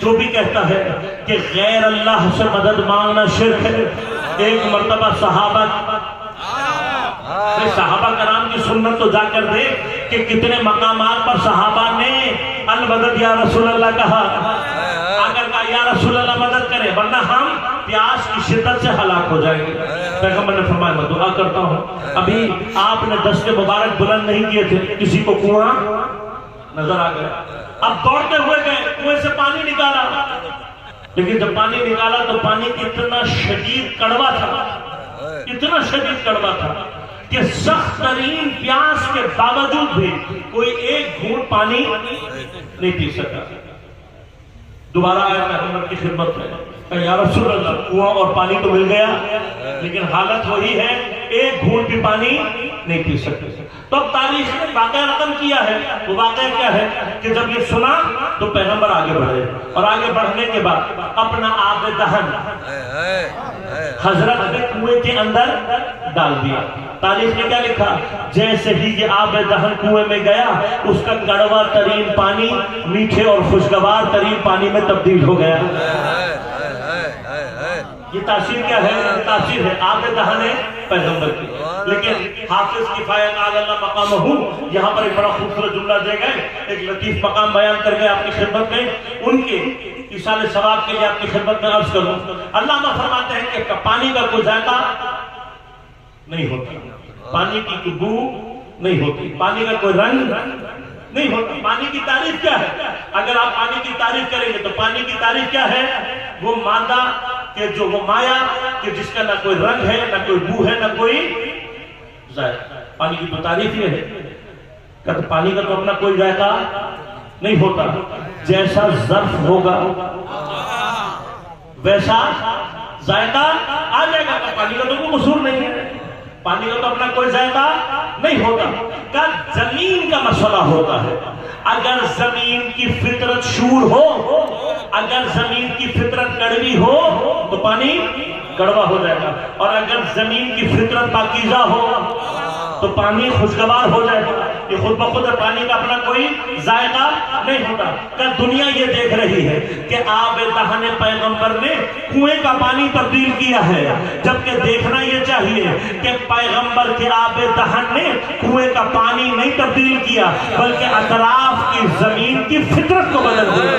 جو بھی کہتا ہے کہ غیر اللہ سے مدد مانگنا شرک ہے، ایک مرتبہ صحابہ کرام کی سنت تو جا کر دیکھ کہ کتنے مقامات پر صحابہ نے المدد یا رسول اللہ کہا، اگر کہا یا رسول اللہ مدد کرے ورنہ ہم پیاس کی شدت سے ہلاک ہو جائیں گے۔ پیغمبر نے فرمایا میں دعا کرتا ہوں، ابھی آپ نے دست مبارک بلند نہیں کیے تھے، کسی کو کنواں نظر آ گیا، اب دوڑتے ہوئے گئے، کنویں سے پانی نکالا، لیکن جب پانی نکالا تو پانی اتنا شدید کڑوا تھا، اتنا شدید کڑوا تھا کہ سخت ترین پیاس کے باوجود بھی کوئی ایک گھونٹ پانی نہیں پی سکا۔ دوبارہ آیا پیغمبر کی خدمت میں کہ یا رسول اللہ کنواں اور پانی تو مل گیا لیکن حالت وہی ہے، ایک گھونٹ بھی پانی نہیں پی سکتے۔ تو اب تاریخ نے واقعہ رقم کیا ہے، وہ واقعہ کیا ہے کہ جب یہ سنا تو پیغمبر آگے بڑھے، اور آگے بڑھنے کے بعد اپنا آب دہن حضرت نے کنویں کے اندر ڈال دیا۔ تاریخ نے کیا لکھا؟ جیسے ہی یہ آب دہن کنویں میں گیا اس کا کڑوا ترین پانی میٹھے اور خوشگوار ترین پانی میں تبدیل ہو گیا۔ یہ تاثیر کیا ہے؟ تاثیر ہے آب دہن ہے پیغمبر کی۔ لیکن حافظ کفایت علی اللہ مقامہ، یہاں پر ایک بڑا خوبصورت جملہ دے گئے، ایک لطیف مقام بیان کر گئے آپ کی خدمت میں، ان کے ایصال ثواب کے لیے آپ کی خدمت میں عرض کروں۔ علامہ فرماتے ہیں کہ پانی کا کوئی ذائقہ نہیں ہوتا، پانی کی کوئی بو نہیں ہوتی، پانی کا کوئی رنگ نہیں ہوتا۔ پانی کی تعریف کیا ہے؟ اگر آپ پانی کی تعریف کریں گے تو پانی کی تعریف کیا ہے؟ وہ مادہ کہ جو وہ مایا کہ جس کا نہ کوئی رنگ ہے، نہ کوئی بو ہے، نہ کوئی ذائقہ۔ پانی کی تو تعریف یہ ہے کہ پانی کا تو اپنا کوئی ذائقہ نہیں ہوتا، جیسا ظرف ہوگا ویسا ذائقہ آ جائے گا۔ پانی کا تو کوئی قصور نہیں ہے، پانی کا تو اپنا کوئی ذائقہ نہیں ہوتا۔ کہ زمین کا مسئلہ ہوتا ہے، اگر زمین کی فطرت شور ہو، اگر زمین کی فطرت کڑوی ہو تو پانی کڑوا ہو جائے گا، اور اگر زمین کی فطرت پاکیزہ ہو تو پانی خوشگوار ہو جائے گا۔ یہ خود بخود پانی کا اپنا کوئی ذائقہ نہیں ہوتا۔ کہ دنیا یہ دیکھ رہی ہے کہ آب دہن پیغمبر نے کنویں کا پانی تبدیل کیا ہے، جبکہ دیکھنا یہ چاہیے کہ پیغمبر کے آب دہن نے کنویں کا پانی نہیں تبدیل کیا، بلکہ اطراف کی زمین کی فطرت کو بدل دیا۔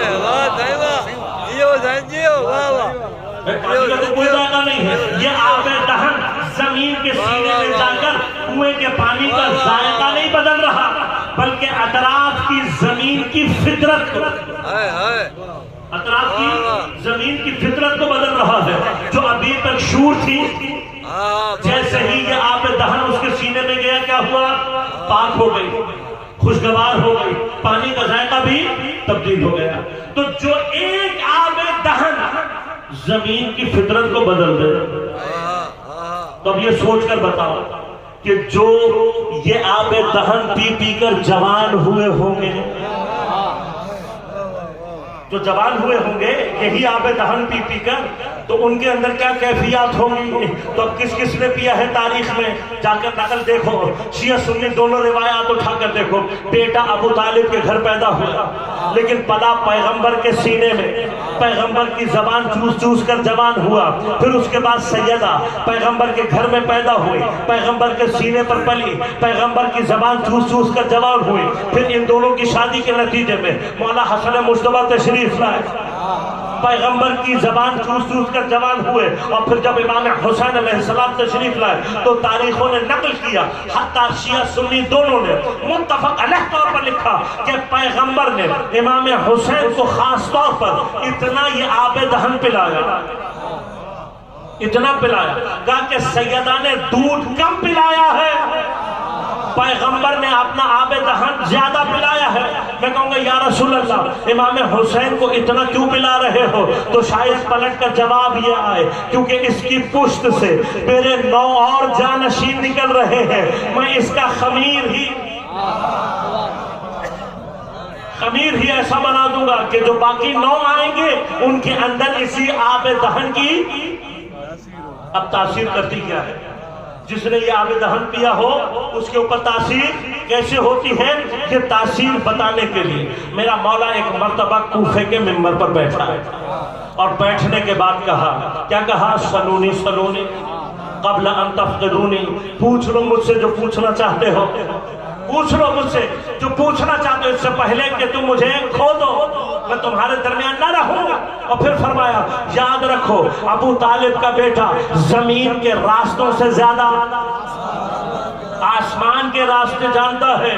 پانی کا تو کوئی ذائقہ نہیں ہے، یہ آب دہن زمین کے سینے میں جا کر کنویں کے پانی کا ذائقہ نہیں بدل رہا، بلکہ اطراف کی زمین کی فطرت کو، اطراف کی زمین کی فطرت کو بدل رہا ہے۔ جو ابھی تک شور تھی، جیسے ہی یہ آب دہن اس کے سینے میں گیا، کیا ہوا؟ پاک ہو گئی، خوشگوار ہو گئی، پانی کا ذائقہ بھی تبدیل ہو گیا۔ تو جو ایک آب دہن زمین کی فطرت کو بدل دے، تو اب یہ سوچ کر بتاؤ کہ جو یہ آب دہن پی پی کر جوان ہوئے ہوں گے، جو جوان ہوئے ہوں گے یہی آب دہن پی پی کر، تو ان کے اندر کیا کیفیات ہوں گی؟ تو اب کس کس نے پیا ہے تاریخ میں جا کر نقل دیکھو، شیعہ سنی دونوں روایات اٹھا کر دیکھو۔ بیٹا ابو طالب کے گھر پیدا ہوا، لیکن پلا پیغمبر کے سینے میں، پیغمبر کی زبان چوس چوس کر جوان ہوا۔ پھر اس کے بعد سیدہ پیغمبر کے گھر میں پیدا ہوئی، پیغمبر کے سینے پر پلی، پیغمبر کی زبان چوس چوس کر جوان ہوئی۔ پھر ان دونوں کی شادی کے نتیجے میں مولا حسن مجتبیٰ تشریف لائے، پیغمبر کی زبان چوس چوس کر جوان ہوئے۔ اور پھر جب امام حسین علیہ السلام تشریف لائے تو تاریخوں نے نقل کیا، حتیٰ شیعہ سنی دونوں نے متفق علیہ طور پر لکھا کہ پیغمبر نے امام حسین کو خاص طور پر اتنا یہ آب دہن پلایا، اتنا پلایا، کہا کہ سیدہ نے دودھ کم پلایا ہے، پیغمبر نے اپنا آب دہن زیادہ پلایا ہے۔ میں کہوں گا یا رسول اللہ امام حسین کو اتنا کیوں پلا رہے ہو؟ تو شاید پلٹ کر جواب یہ آئے کیونکہ اس کی پشت سے میرے 9 اور جانشین نکل رہے ہیں، میں اس کا خمیر ہی ایسا بنا دوں گا کہ جو باقی 9 آئیں گے ان کے اندر اسی آب دہن کی اب تاثیر کرتی کیا ہے؟ جس نے یہ آب دہن پیا ہو اس کے اوپر تاثیر کیسے ہوتی ہے؟ یہ تاثیر بتانے کے لیے میرا مولا ایک مرتبہ کوفے کے ممبر پر بیٹھا ہے، اور بیٹھنے کے بعد کہا، کیا کہا؟ سلونی سلونی قبل ان تفقدونی، پوچھ لو مجھ سے جو پوچھنا چاہتے ہو، پوچھ لو مجھ سے جو پوچھنا چاہتے ہو، اس سے پہلے کہ تم مجھے کھو دو میں تمہارے درمیان نہ رہوں گا۔ اور پھر فرمایا یاد رکھو ابو طالب کا بیٹا زمین کے راستوں سے زیادہ آسمان کے راستے جانتا ہے۔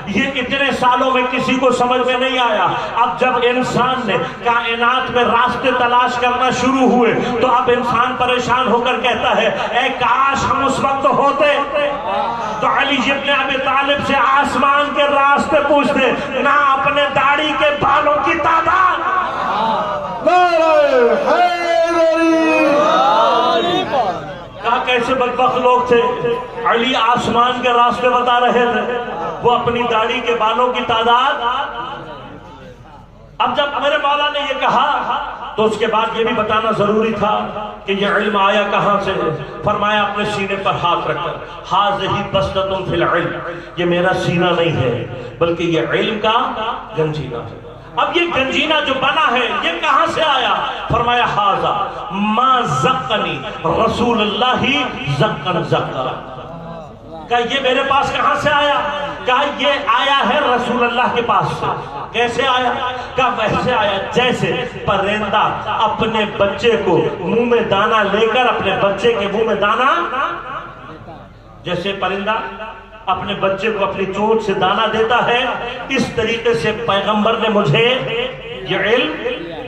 یہ اتنے سالوں میں کسی کو سمجھ میں نہیں آیا، اب جب انسان نے کائنات میں راستے تلاش کرنا شروع ہوئے تو اب انسان پریشان ہو کر کہتا ہے اے کاش ہم اس وقت ہوتے تو علی ابن ابی طالب سے آسمان کے راستے پوچھتے، نہ اپنے داڑھی کے بالوں کی تعداد۔ کہا کیسے بدبخت لوگ تھے، علی آسمان کے راستے بتا رہے تھے، وہ اپنی داڑھی کے بالوں کی تعداد۔ اب جب میرے مولا نے یہ کہا تو اس کے بعد یہ بھی بتانا ضروری تھا کہ یہ علم آیا کہاں سے۔ فرمایا اپنے سینے پر ہاتھ رکھ کر، ہذہ بسطۃ فی العلم، یہ میرا سینہ نہیں ہے بلکہ یہ علم کا گنجینہ ہے۔ اب یہ گنجینہ جو بنا ہے یہ کہاں سے آیا؟ فرمایا ھذا ما زقنی رسول اللہ زقن زقا، کہا یہ میرے پاس کہاں سے آیا؟ کہا یہ آیا ہے رسول اللہ کے پاس سے۔ کیسے آیا؟ کہا ویسے آیا جیسے پرندہ اپنے بچے کو منہ میں دانا لے کر اپنے بچے کے منہ میں دانا، جیسے پرندہ اپنے بچے کو اپنی چونچ سے دانا دیتا ہے، اس طریقے سے پیغمبر نے مجھے یہ علم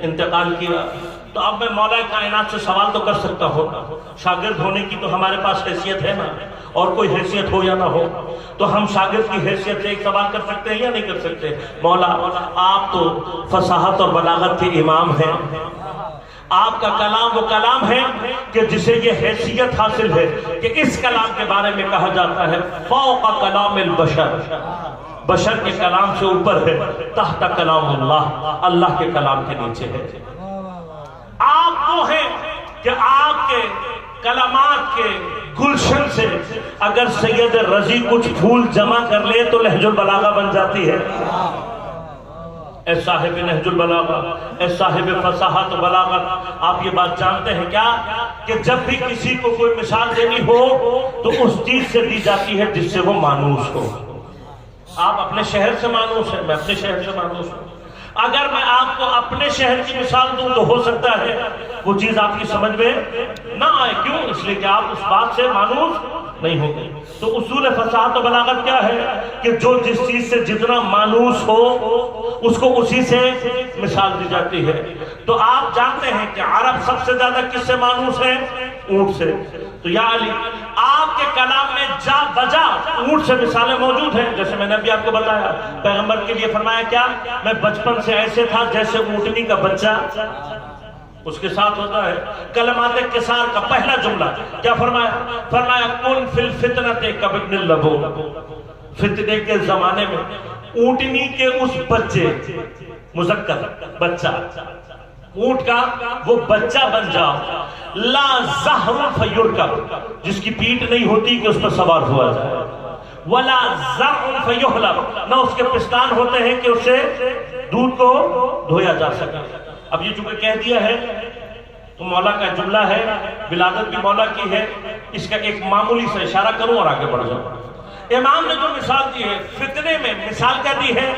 انتقال کیا۔ تو اب میں مولا کائنات سے سوال تو کر سکتا ہوں، شاگرد ہونے کی تو ہمارے پاس حیثیت ہے نا، اور کوئی حیثیت ہو یا نہ ہو تو ہم شاگرد کی حیثیت سے ایک سوال کر سکتے ہیں یا نہیں کر سکتے؟ مولا آپ تو فصاحت اور بلاغت کے امام ہیں، آپ کا کلام وہ کلام ہے کہ جسے یہ حیثیت حاصل ہے کہ اس کلام کے بارے میں کہا جاتا ہے فوق کلام البشر، بشر کے کلام سے اوپر ہے، تحت کلام اللہ، اللہ کے کلام کے نیچے ہے۔ آپ وہ ہیں کہ آپ کے کلمات کے گلشن سے اگر سید رضی کچھ پھول جمع کر لے تو نہج البلاغہ بن جاتی ہے۔ اے صاحب نہج البلاغہ، اے صاحب فصاحت و بلاغت، آپ یہ بات جانتے ہیں کیا کہ جب بھی کسی کو کوئی مثال دینی ہو تو اس چیز سے دی جاتی ہے جس سے وہ مانوس ہو۔ آپ اپنے شہر سے مانوس ہیں، میں اپنے شہر سے مانوس ہوں۔ اگر میں آپ کو اپنے شہر کی مثال دوں تو ہو سکتا ہے وہ چیز آپ کی سمجھ میں نہ آئے، کیوں؟ اس لیے کہ آپ اس بات سے مانوس نہیں ہو گئے۔ تو اصول فصاحت و بلاغت کیا ہے کہ جو جس چیز سے جتنا مانوس ہو اس کو اسی سے مثال دی جاتی ہے۔ تو آپ جانتے ہیں کہ عرب سب سے زیادہ کس سے مانوس ہیں؟ اونٹ سے۔ تو یا علی، آپ کے کلام میں جا بجا اونٹ سے مثالیں موجود ہیں، جیسے میں نے ابھی آپ کو بتایا پیغمبر کے لیے فرمایا کیا؟ میں بچپن سے ایسے تھا جیسے اونٹنی کا بچہ اس کے ساتھ ہوتا ہے۔ کلمات کسار کا پہلا جملہ کیا فرمایا؟ فرمایا کن فی الفتنۃ کابن اللبون، فتنے کے زمانے میں اونٹنی کے اس بچے، مذکر بچہ، اونٹ کا وہ بچہ بن جاؤ، لا زہر فیرکب، جس کی پیٹھ نہیں ہوتی کہ اس پر سوار ہوا جائے، ولا زرع فیحلب، نہ اس کے پستان ہوتے ہیں کہ اسے دودھ کو دھویا جا سکے۔ اب یہ چونکہ کہہ دیا ہے تو مولا کا جملہ ہے، ولادت بھی مولا کی ہے، اس کا ایک معمولی سا اشارہ کروں اور آگے بڑھ جاؤں۔ امام نے جو مثال دی ہے فتنے میں، مثال کیا دی ہے؟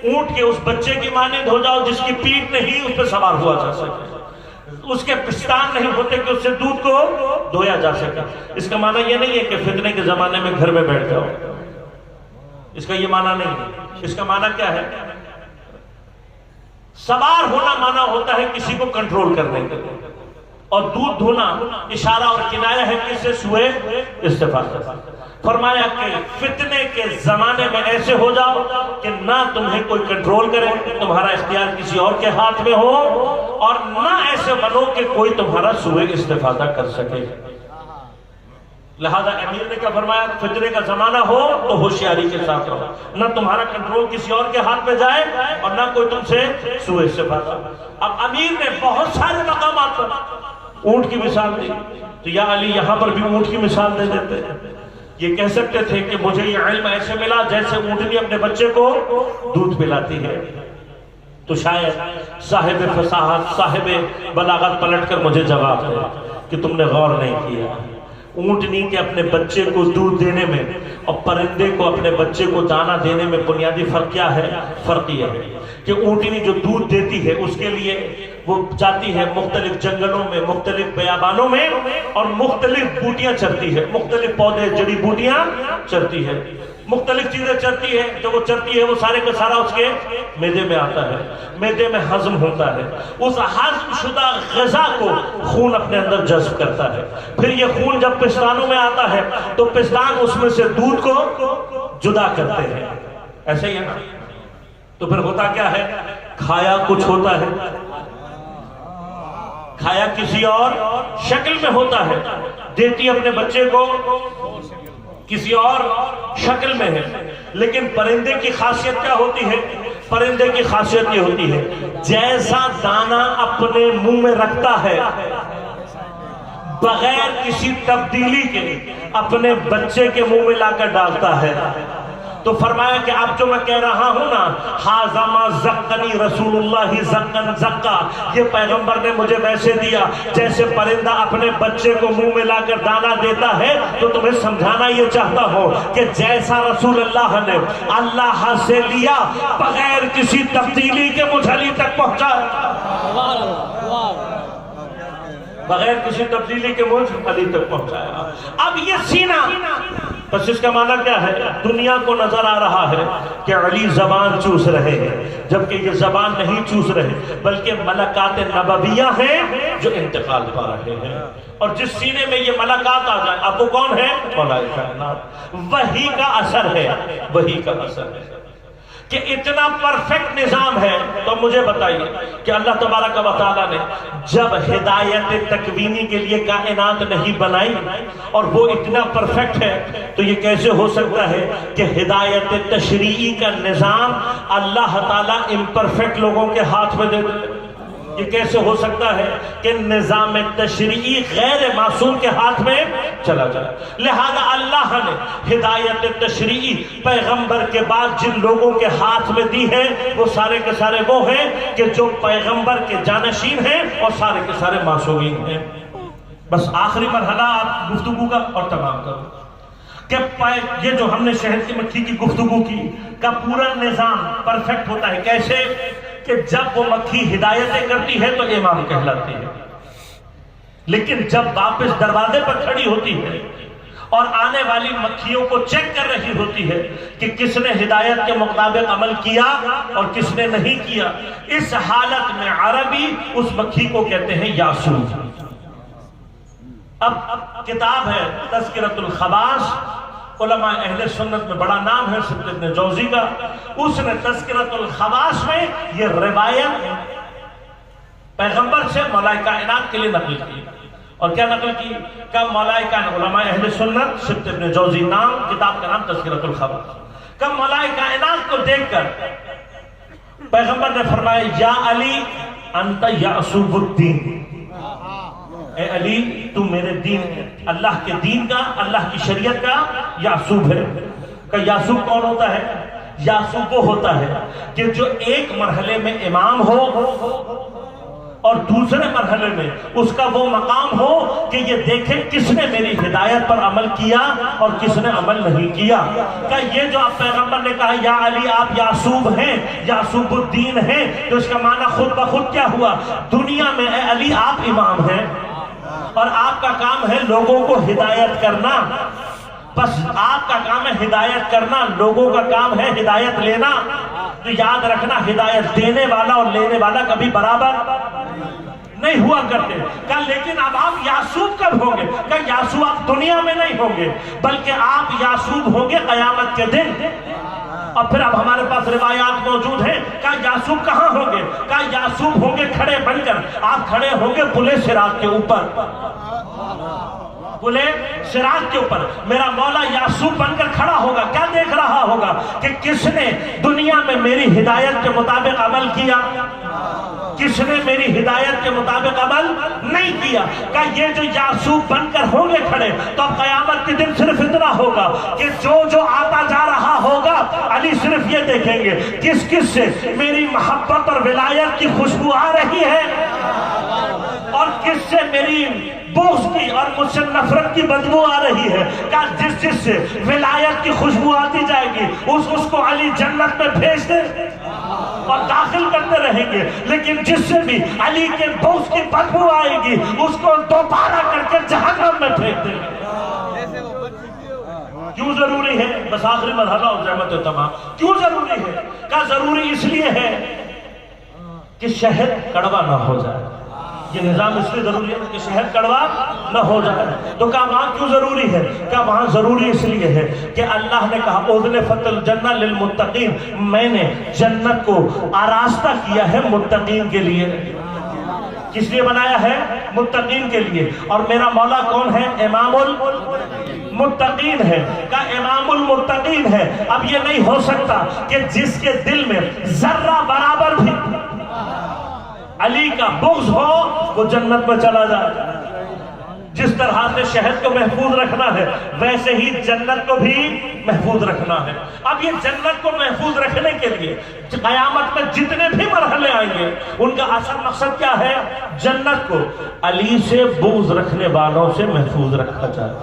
اونٹ کے اس بچے کی مانند ہو جاؤ جس کی پیٹھ نہیں اس پہ سوار ہوا جا سکے، اس کے پستان نہیں ہوتے کہ اس سے دودھ کو دھویا جا سکے۔ اس کا معنی یہ نہیں ہے کہ فتنے کے زمانے میں گھر میں بیٹھ جاؤ، اس کا یہ معنی نہیں ہے۔ اس کا معنی کیا ہے؟ سوار ہونا معنی ہوتا ہے کسی کو کنٹرول کرنے کے، اور دودھ دھونا اشارہ اور کنایہ ہے کس سے؟ سوئے استفادہ۔ فرمایا کہ فتنے کے زمانے میں ایسے ہو جاؤ کہ نہ تمہیں کوئی کنٹرول کرے، تمہارا اختیار کسی اور کے ہاتھ میں ہو، اور نہ ایسے بنو کہ کوئی تمہارا سوئے استفادہ کر سکے۔ لہذا امیر نے کیا فرمایا؟ فتنے کا زمانہ ہو تو ہوشیاری کے ساتھ رہو، نہ تمہارا کنٹرول کسی اور کے ہاتھ میں جائے اور نہ کوئی تم سے سوء استفادہ۔ اب امیر نے بہت سارے مقامات پر اونٹ کی مثال دی، تو یا علی یہاں پر بھی اونٹ کی مثال دے دیتے۔ یہ کہہ سکتے تھے کہ مجھے یہ علم ایسے ملا جیسے اونٹنی اپنے بچے کو دودھ پلاتی ہے، تو شاید صاحب فصاحت، صاحب بلاغت پلٹ کر مجھے جواب دے کہ تم نے غور نہیں کیا۔ اونٹنی کے اپنے بچے کو دودھ دینے میں اور پرندے کو اپنے بچے کو دانا دینے میں بنیادی فرق کیا ہے؟ فرق یہ ہے کہ اونٹنی جو دودھ دیتی ہے اس کے لیے وہ جاتی ہے مختلف جنگلوں میں، مختلف بیابانوں میں، اور مختلف بوٹیاں چرتی ہے، مختلف پودے جڑی بوٹیاں چرتی ہے، مختلف چیزیں چرتی ہے۔ جو وہ چرتی ہے وہ سارے کا سارا اس کے معدے میں آتا ہے، معدے میں ہضم ہوتا ہے، اس ہضم شدہ غذا کو خون اپنے اندر جذب کرتا ہے، پھر یہ خون جب پستانوں میں آتا ہے تو پستان اس میں سے دودھ کو جدا کرتے ہیں، ایسے ہی ہے نا؟ تو پھر ہوتا کیا ہے؟ کھایا کچھ ہوتا ہے، کھایا کسی اور شکل میں ہوتا ہے، دیتی اپنے بچے کو کسی اور شکل میں ہے۔ لیکن پرندے کی خاصیت کیا ہوتی ہے؟ پرندے کی خاصیت یہ ہوتی ہے جیسا دانا اپنے منہ میں رکھتا ہے بغیر کسی تبدیلی کے اپنے بچے کے منہ میں لا کر ڈالتا ہے۔ تو فرمایا کہ اب جو میں کہہ رہا ہوں نا، ھذا ما زقنی رسول اللہ زقن زقا، یہ پیغمبر نے مجھے ویسے دیا جیسے پرندہ اپنے بچے کو منہ میں لا کر دانا دیتا ہے۔ تو تمہیں سمجھانا یہ چاہتا ہوں کہ جیسا رسول اللہ نے اللہ سے لیا بغیر کسی تبدیلی کے مجھ علی تک پہنچایا، بغیر کسی تبدیلی کے مجھ علی تک پہنچایا۔ اب یہ سینہ، بس اس کا معنی کیا ہے؟ دنیا کو نظر آ رہا ہے کہ علی زبان چوس رہے ہیں، جبکہ یہ زبان نہیں چوس رہے بلکہ ملکات نبویہ ہیں جو انتقال پا رہے ہیں۔ اور جس سینے میں یہ ملکات آ جائیں، اب وہ کون ہے؟ مولا کائنات۔ وحی کا اثر ہے، وحی کا اثر ہے کہ اتنا پرفیکٹ نظام ہے۔ تو مجھے بتائیے کہ اللہ تبارک و تعالیٰ نے جب ہدایت تکوینی کے لیے کائنات نہیں بنائی اور وہ اتنا پرفیکٹ ہے، تو یہ کیسے ہو سکتا ہے کہ ہدایت تشریعی کا نظام اللہ تعالیٰ امپرفیکٹ لوگوں کے ہاتھ میں دے دے؟ یہ کیسے ہو سکتا ہے کہ نظام تشریعی غیر معصوم کے ہاتھ میں چلا جائے؟ لہذا اللہ نے ہدایت تشریعی پیغمبر کے بعد جن لوگوں کے ہاتھ میں دی ہے وہ سارے کے سارے وہ ہیں کہ جو پیغمبر کے جانشین ہیں اور سارے کے سارے معصومین ہیں۔ بس آخری مرحلہ آپ گفتگو کا اور تمام کرو کہ یہ جو ہم نے شہد کی مکھی کی گفتگو کی کا پورا نظام پرفیکٹ ہوتا ہے کیسے کہ جب وہ مکھی ہدایتیں کرتی ہے تو امام کہلاتی ہے، لیکن جب واپس دروازے پر کھڑی ہوتی ہے اور آنے والی مکھیوں کو چیک کر رہی ہوتی ہے کہ کس نے ہدایت کے مطابق عمل کیا اور کس نے نہیں کیا، اس حالت میں عربی اس مکھی کو کہتے ہیں یاسوس۔ اب کتاب ہے تذکرۃ الخواص، علماء اہل سنت میں بڑا نام ہے سبت ابن جوزی کا، اس نے تذکرۃ الخواص میں یہ روایت پیغمبر سے مولائے کائنات کے لیے نقل کی۔ اور کیا نقل کی؟ کہ مولائے کائنات، علماء اہل سنت سبت ابن جوزی نام، کتاب کا نام تذکرۃ الخواص، کہ مولائے کائنات کو دیکھ کر پیغمبر نے فرمایا یا علی انت یعصوب الدین، اے علی تو میرے دین اللہ کے دین کا، اللہ کی شریعت کا یعصوب ہے۔ کہ یعصوب کون ہوتا ہے؟ یعصوب وہ ہوتا ہے کہ جو ایک مرحلے میں امام ہو اور دوسرے مرحلے میں اس کا وہ مقام ہو کہ یہ دیکھیں کس نے میری ہدایت پر عمل کیا اور کس نے عمل نہیں کیا۔ کہ یہ جو آپ پیغمبر نے کہا یا علی آپ یعصوب ہیں، یعصوب الدین ہیں، تو اس کا معنی خود بخود کیا ہوا؟ دنیا میں اے علی آپ امام ہیں اور آپ کا کام ہے لوگوں کو ہدایت کرنا، بس آپ کا کام ہے ہدایت کرنا، لوگوں کا کام ہے ہدایت لینا۔ تو یاد رکھنا ہدایت دینے والا اور لینے والا کبھی برابر نہیں ہوا کرتے۔ کہ لیکن اب آپ یعصوب کب ہوں گے؟ کہ یعصوب آپ دنیا میں نہیں ہوں گے بلکہ آپ یعصوب ہوں گے قیامت کے دن۔ اور پھر اب ہمارے پاس روایات موجود ہیں کہ یعصوب کہاں ہوں گے؟ کہ یعصوب ہوں گے کھڑے بن کر، آپ کھڑے ہوں گے پلے صراط کے اوپر، پلے صراط کے اوپر میرا مولا یعصوب بن کر کھڑا ہوگا۔ کیا دیکھ رہا ہوگا؟ کہ کس نے دنیا میں میری ہدایت کے مطابق عمل کیا، کس نے میری ہدایت کے مطابق عمل نہیں کیا۔ کہ یہ جو یعصوب بن کر ہوں گے کھڑے تو اب قیامت کے دن صرف اتنا ہوگا کہ جو آتا جا رہا ہوگا علی صرف یہ دیکھیں گے کس کس سے میری محبت اور ولایت کی خوشبو آ رہی ہے اور کس سے میری بغض کی اور مجھ سے نفرت کی بدبو آ رہی ہے۔ کہ جس سے ولایت کی خوشبو آتی جائے گی اس کو علی جنت میں بھیج دے اور داخل کرتے رہیں گے، لیکن جس سے بھی علی کے بغض کی بدبو آئے گی اس کو دوبارہ کر کے جہنم میں پھینک دیں گے۔ کیوں ضروری ہے؟ بس آخری مرحلہ اور رحمت تمام، کیوں ضروری ہے؟ کہ ضروری اس لیے ہے کہ شہد کڑوا نہ ہو جائے۔ یہ نظام اس لیے ضروری ہے کہ شہد کڑوا نہ ہو جائے۔ تو کہا وہاں کیوں ضروری ہے؟ کہا وہاں ضروری اس لیے ہے کہ اللہ نے کہا اُذْلِفَتِ الْجَنَّةُ لِلْمُتَّقِينَ، میں نے جنت کو آراستہ کیا ہے متقین کے لیے۔ کس لیے بنایا ہے؟ متقین کے لیے۔ اور میرا مولا کون ہے؟ امام المتقین ہے۔ کہ امام المتقین ہے۔ اب یہ نہیں ہو سکتا کہ جس کے دل میں ذرہ برابر بھی علی کا بغض ہو وہ جنت میں چلا جائے۔ جس طرح سے شہد کو محفوظ رکھنا ہے ویسے ہی جنت کو بھی محفوظ رکھنا ہے۔ اب یہ جنت کو محفوظ رکھنے کے لیے قیامت میں جتنے بھی مرحلے آئیں گے ان کا اصل مقصد کیا ہے؟ جنت کو علی سے بغض رکھنے والوں سے محفوظ رکھا جائے۔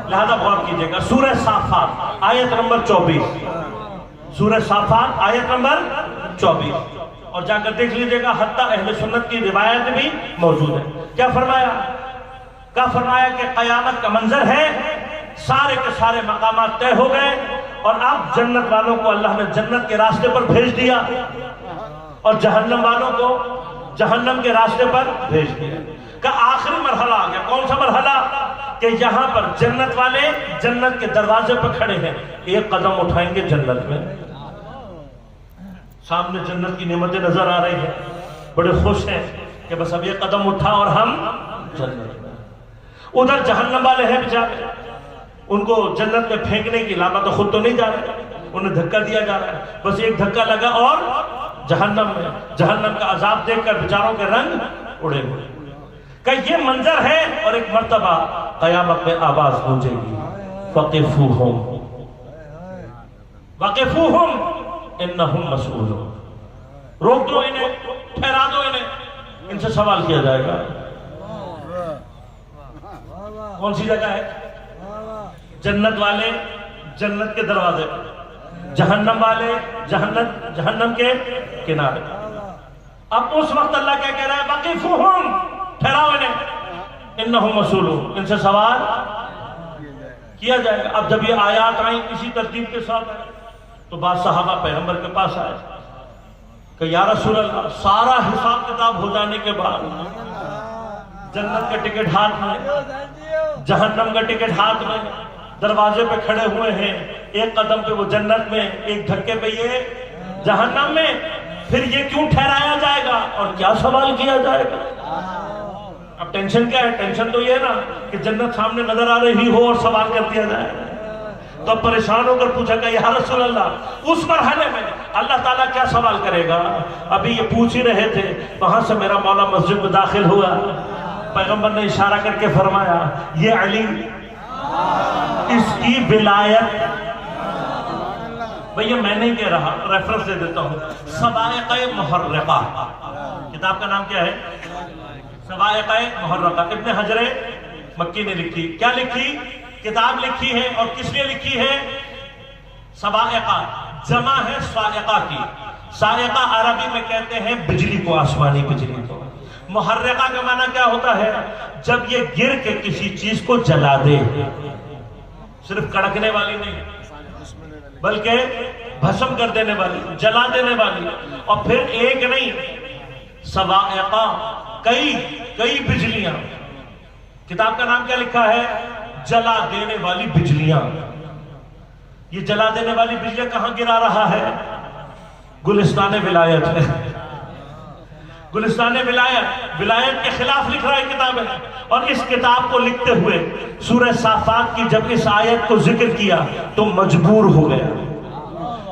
لہذا غور کیجئے گا سورہ صافات آیت نمبر 24، سورہ صافات آیت نمبر 24 اور جا کر دیکھ لیجئے گا، حتیٰ اہل سنت کی روایت بھی موجود ہے۔ کیا فرمایا؟ کیا فرمایا کہ قیامت کا منظر ہے، سارے کے سارے مقامات طے ہو گئے اور اب جنت والوں کو اللہ نے جنت کے راستے پر بھیج دیا اور جہنم والوں کو جہنم کے راستے پر بھیج دیا۔ کہ آخری مرحلہ آ گیا۔ کون سا مرحلہ؟ کہ یہاں پر جنت والے جنت کے دروازے پر کھڑے ہیں، ایک قدم اٹھائیں گے جنت میں، سامنے جنت کی نعمتیں نظر آ رہی ہیں، بڑے خوش ہیں کہ بس اب یہ قدم اٹھا اور ہم جنت میں۔ ادھر جہنم والے ہیں بیچارے، ان کو جنت میں پھینکنے کی علاوہ تو خود تو نہیں جا رہے، انہیں دھکا دیا جا رہا ہے، بس ایک دھکا لگا اور جہنم میں، جہنم کا عذاب دیکھ کر بیچاروں کے رنگ اڑے ہوئے کہ یہ منظر ہے. اور ایک مرتبہ قیامت میں آواز گونجے گی وقفوہم وقفوہم انہم مسئولون. روک دو انہیں، ٹھہرا دو انہیں، ان سے سوال کیا جائے گا. کون سی جگہ ہے؟ جنت والے جنت کے دروازے پر، جہنم والے جہنم کے کنارے. اب اس وقت اللہ کیا کہہ رہا ہے؟ وقفوہم، ٹھہراؤ انہیں، انہم مسئولون، ان سے سوال کیا جائے گا. اب جب یہ آیات آئیں اسی ترتیب کے ساتھ آئیں تو بعض صحابہ پیغمبر کے پاس آئے کہ یا رسول اللہ سارا حساب کتاب ہو جانے کے بعد جنت کا ٹکٹ ہاتھ میں، جہنم کا ٹکٹ ہاتھ میں، دروازے پہ کھڑے ہوئے ہیں، ایک قدم پہ وہ جنت میں، ایک دھکے پہ یہ جہنم میں، پھر یہ کیوں ٹھہرایا جائے گا اور کیا سوال کیا جائے گا؟ اب ٹینشن کیا ہے؟ ٹینشن تو یہ ہے نا کہ جنت سامنے نظر آ رہی ہو اور سوال کر دیا جائے. تو اب پریشان ہو کر پوچھا کہ یا رسول اللہ اس مرحلے میں اللہ تعالیٰ کیا سوال کرے گا؟ ابھی یہ پوچھ ہی رہے تھے، وہاں سے میرا مولا مسجد میں داخل ہوا. پیغمبر نے اشارہ کر کے فرمایا یہ علی، اس کی ولایت، بھئی یہ میں نہیں کہہ رہا، ریفرنس دے دیتا ہوں. صواعق محرقہ کتاب کا نام کیا ہے؟ صواعق محرقہ. ابن حجر مکی نے لکھی. کیا لکھی؟ کتاب لکھی ہے. اور کس لیے لکھی ہے؟ صواعقہ جمع ہے صاعقہ کی. صاعقہ عربی میں کہتے ہیں بجلی کو، آسمانی بجلی کو. محرقہ کا معنی کیا ہوتا ہے؟ جب یہ گر کے کسی چیز کو جلا دے، صرف کڑکنے والی نہیں بلکہ بھسم کر دینے والی، جلا دینے والی. اور پھر ایک نہیں، صواعقہ کئی بجلیاں. کتاب کا نام کیا لکھا ہے؟ جلا دینے والی بجلیاں. یہ جلا دینے والی بجلیاں کہاں گرا رہا ہے؟ گلستان ولایت ہے. گلستان ولایت کے خلاف لکھ رہا ہے کتاب ہے. اور اس کتاب کو لکھتے ہوئے سورہ صافات کی جب اس آیت کو ذکر کیا تو مجبور ہو گیا.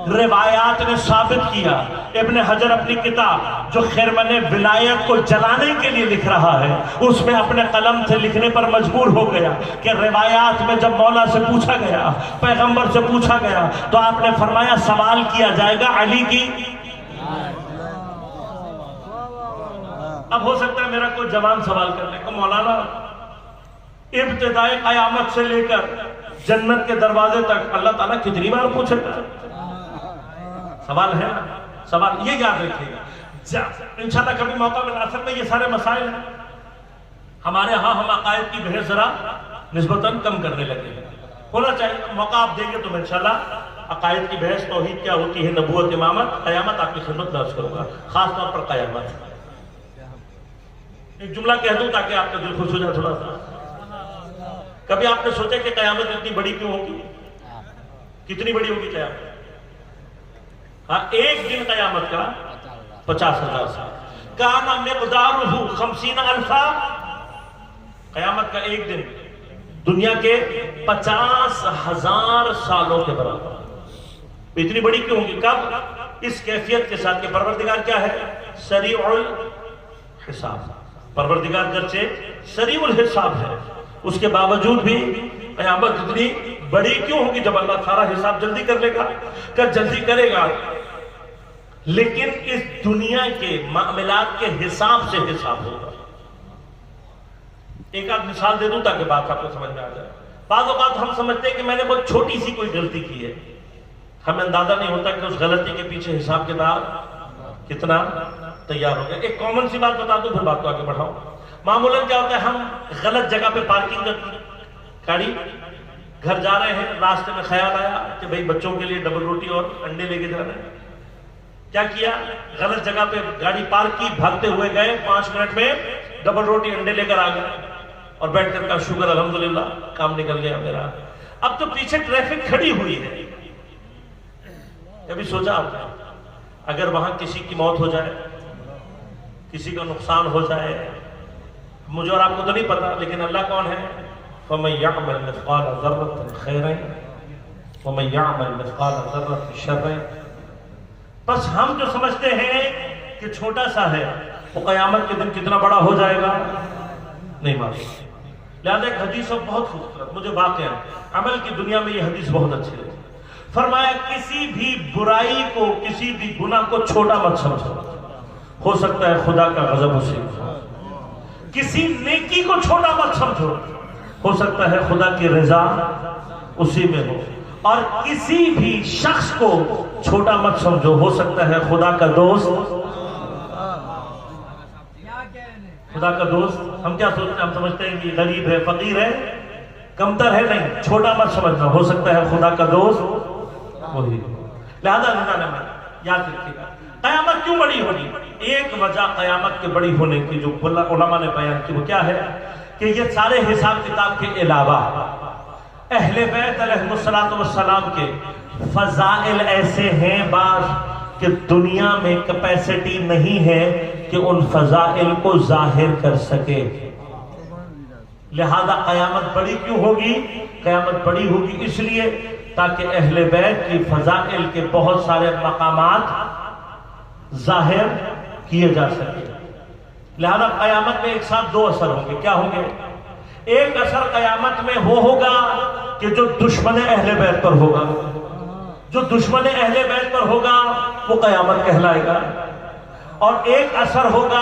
روایات نے ثابت کیا. ابن حجر اپنی کتاب جو خرمن ولایت کو جلانے کے لیے لکھ رہا ہے اس میں اپنے قلم سے لکھنے پر مجبور ہو گیا کہ روایات میں جب مولا سے پوچھا گیا، پیغمبر سے پوچھا گیا تو آپ نے فرمایا سوال کیا جائے گا علی کی. اب ہو سکتا ہے میرا کوئی جوان سوال کرنے کو، مولانا ابتدائی قیامت سے لے کر جنت کے دروازے تک اللہ تعالیٰ کتنی بار پوچھے گا؟ سوال ہے نا، سوال یہ یاد رکھیے گا. انشاءاللہ کبھی موقع ملا. اصل میں یہ سارے مسائل ہیں ہمارے ہاں، ہم عقائد کی بحث ذرا نسبتاً کم کرنے لگے ہیں. ہونا چاہیے، موقع آپ دیں گے تو میں انشاءاللہ عقائد کی بحث، توحید کیا ہوتی ہے، نبوت، امامت، قیامت آپ کی خدمت میں عرض کروں گا، خاص طور پر قیامت. ایک جملہ کہہ دوں تاکہ آپ کا دل خوش ہو جائے تھوڑا سا. کبھی آپ نے سوچا کہ قیامت اتنی بڑی کیوں ہوگی؟ کتنی بڑی ہوگی قیامت؟ ہاں، ایک دن قیامت کا 50,000 سال. کان مقدارہ 50,000. قیامت کا ایک دن دنیا کے 50,000 سالوں کے برابر. اتنی بڑی کیوں ہوگی؟ کب؟ اس کیفیت کے ساتھ کہ پروردگار کیا ہے؟ سریع الحساب. پروردگار گرچہ سریع الحساب ہے، اس کے باوجود بھی قیامت اتنی بڑی کیوں ہوگی؟ جب اللہ سارا حساب جلدی کر لے گا، جلدی کرے گا، لیکن اس دنیا کے معاملات کے حساب سے حساب ہوگا. ایک آدھ مثال دے دوں تاکہ بات آپ کو سمجھ میں آ جائے. بعض اوقات ہم سمجھتے ہیں کہ میں نے بہت چھوٹی سی کوئی غلطی کی ہے، ہمیں اندازہ نہیں ہوتا کہ اس غلطی کے پیچھے حساب کتاب کتنا تیار ہو گیا. ایک کامن سی بات بتا دوں پھر بات کو آگے بڑھاؤں. معمولاً کیا ہوتا ہے، ہم غلط جگہ پہ پارکنگ کرتے ہیں، گاڑی گھر جا رہے ہیں، راستے میں خیال آیا کہ بھئی بچوں کے لیے ڈبل روٹی اور انڈے لے کے جانا ہے. کیا کیا؟ غلط جگہ پہ گاڑی پارک کی، بھاگتے ہوئے گئے، 5 منٹ میں ڈبل روٹی انڈے لے کر آ گئے اور بیٹھ کر کا شکر الحمدللہ کام نکل گیا میرا. اب تو پیچھے ٹریفک کھڑی ہوئی ہے. کبھی سوچا آپ نے اگر وہاں کسی کی موت ہو جائے، کسی کا نقصان ہو جائے؟ مجھے اور آپ کو تو نہیں پتا، لیکن اللہ کون ہے؟ فَمَن يَعْمَلْ مِثْقَالَ ذَرَّةٍ خَيْرًا وَمَن يَعْمَلْ مِثْقَالَ ذَرَّةٍ شَرًّا. بس ہم جو سمجھتے ہیں کہ چھوٹا سا ہے، وہ قیامت کے دن کتنا بڑا ہو جائے گا نہیں معلوم۔ لہذا ایک حدیث بہت خوبصورت، مجھے واقعہ عمل کی دنیا میں یہ حدیث بہت اچھی لگی۔ فرمایا کسی بھی برائی کو، کسی بھی گناہ کو چھوٹا مت سمجھو، ہو سکتا ہے خدا کا غضب اسی میں۔ کسی نیکی کو چھوٹا مت سمجھو، ہو سکتا ہے خدا کی رضا اسی میں ہو۔ اور کسی بھی شخص کو چھوٹا مت سمجھو، ہو سکتا ہے خدا کا دوست، خدا کا دوست۔ ہم کیا سوچتے ہیں؟ ہم سمجھتے ہیں کہ غریب ہے، فقیر ہے، کمتر ہے، نہیں، چھوٹا مت سمجھنا، ہو سکتا ہے خدا کا دوست وہی۔ لہذا یاد رکھیے گا قیامت کیوں بڑی ہوگی؟ ایک وجہ قیامت کے بڑی ہونے کی جو علماء نے بیان کی وہ کیا ہے کہ یہ سارے حساب کتاب کے علاوہ اہل بیت علیہ السلام کے فضائل ایسے ہیں بعض کہ دنیا میں کیپیسٹی نہیں ہے کہ ان فضائل کو ظاہر کر سکے۔ لہذا قیامت بڑی کیوں ہوگی؟ قیامت بڑی ہوگی اس لیے تاکہ اہل بیت کی فضائل کے بہت سارے مقامات ظاہر کیے جا سکے۔ لہذا قیامت میں ایک ساتھ دو اثر ہوں گے۔ کیا ہوں گے؟ ایک اثر قیامت میں وہ ہوگا کہ جو دشمن اہل بیت پر ہوگا، جو دشمن اہل بیت پر ہوگا وہ قیامت کہلائے گا، اور ایک اثر ہوگا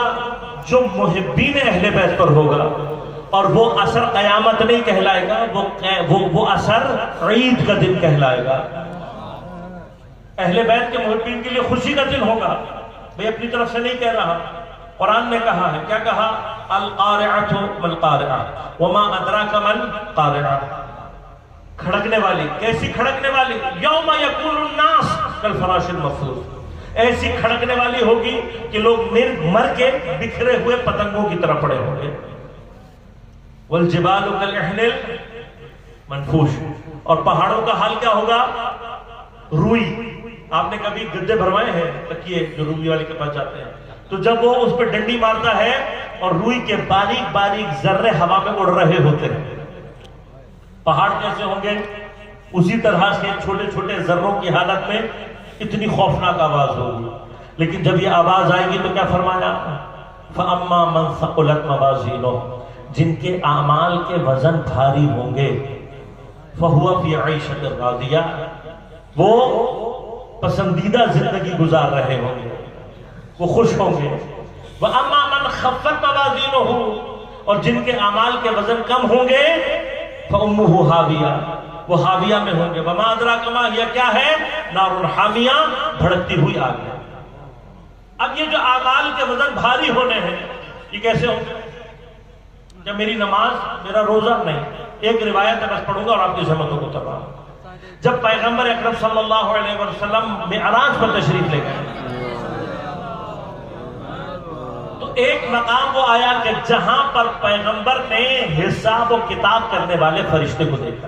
جو محبین اہل بیت پر ہوگا، اور وہ اثر قیامت نہیں کہلائے گا، وہ اثر عید کا دن کہلائے گا۔ اہل بیت کے محبین کے لیے خوشی کا دن ہوگا، میں اپنی طرف سے نہیں کہہ رہا، قرآن نے کہا ہے، کیا کہا؟ القارعۃ مالقارعہ وما ادراک ما القارعہ، کھڑکنے والی، کیسی کھڑکنے والی؟ یوم یکون الناس کالفراش المبثوث، ایسی کھڑکنے والی ہوگی کہ لوگ مر کے بکھرے ہوئے پتنگوں کی طرح پڑے ہوں گے۔ والجبال کالعہن المنفوش، اور پہاڑوں کا حال کیا ہوگا؟ روئی۔ آپ نے کبھی گدے بھروائے ہیں تکیے جو روئی والے کے پاس جاتے ہیں، تو جب وہ اس پہ ڈنڈی مارتا ہے اور روئی کے باریک باریک ذرے ہوا میں اڑ رہے ہوتے ہیں، پہاڑ کیسے ہوں گے؟ اسی طرح سے چھوٹے چھوٹے ذروں کی حالت میں اتنی خوفناک آواز ہوگی۔ لیکن جب یہ آواز آئے گی تو کیا فرمایا؟ فَأَمَّا مَنْ ثَقُلَتْ مَوَازِينُهُ، جن کے اعمال کے وزن بھاری ہوں گے، فَهُوَ فِي عَيْشَةٍ رَاضِيَةٍ، وہ پسندیدہ زندگی گزار رہے ہوں گے، وہ خوش ہوں گے۔ وَأَمَّا مَنْ خَفَّتْ مَوَازِينُهُ، اور جن کے اعمال کے وزن کم ہوں گے، فَأُمُّهُ هَاوِيَةٌ، وہ ہاویہ میں ہوں گے۔ وَمَا أَدْرَاكَ مَا هِيَ، کیا ہے؟ نَارٌ حَامِيَةٌ، بھڑکتی ہوئی آگ ہے۔ اب یہ جو اعمال کے وزن بھاری ہونے ہیں یہ کیسے ہوں گے؟ جب میری نماز، میرا روزہ نہیں، ایک روایت بس پڑھوں گا اور آپ کی سمجھوں کو تباہ۔ جب پیغمبر اکرم صلی اللہ علیہ وسلم معراج پر تشریف لے گئے تو ایک مقام وہ آیا کہ جہاں پر پیغمبر نے حساب و کتاب کرنے والے فرشتے کو دیکھا۔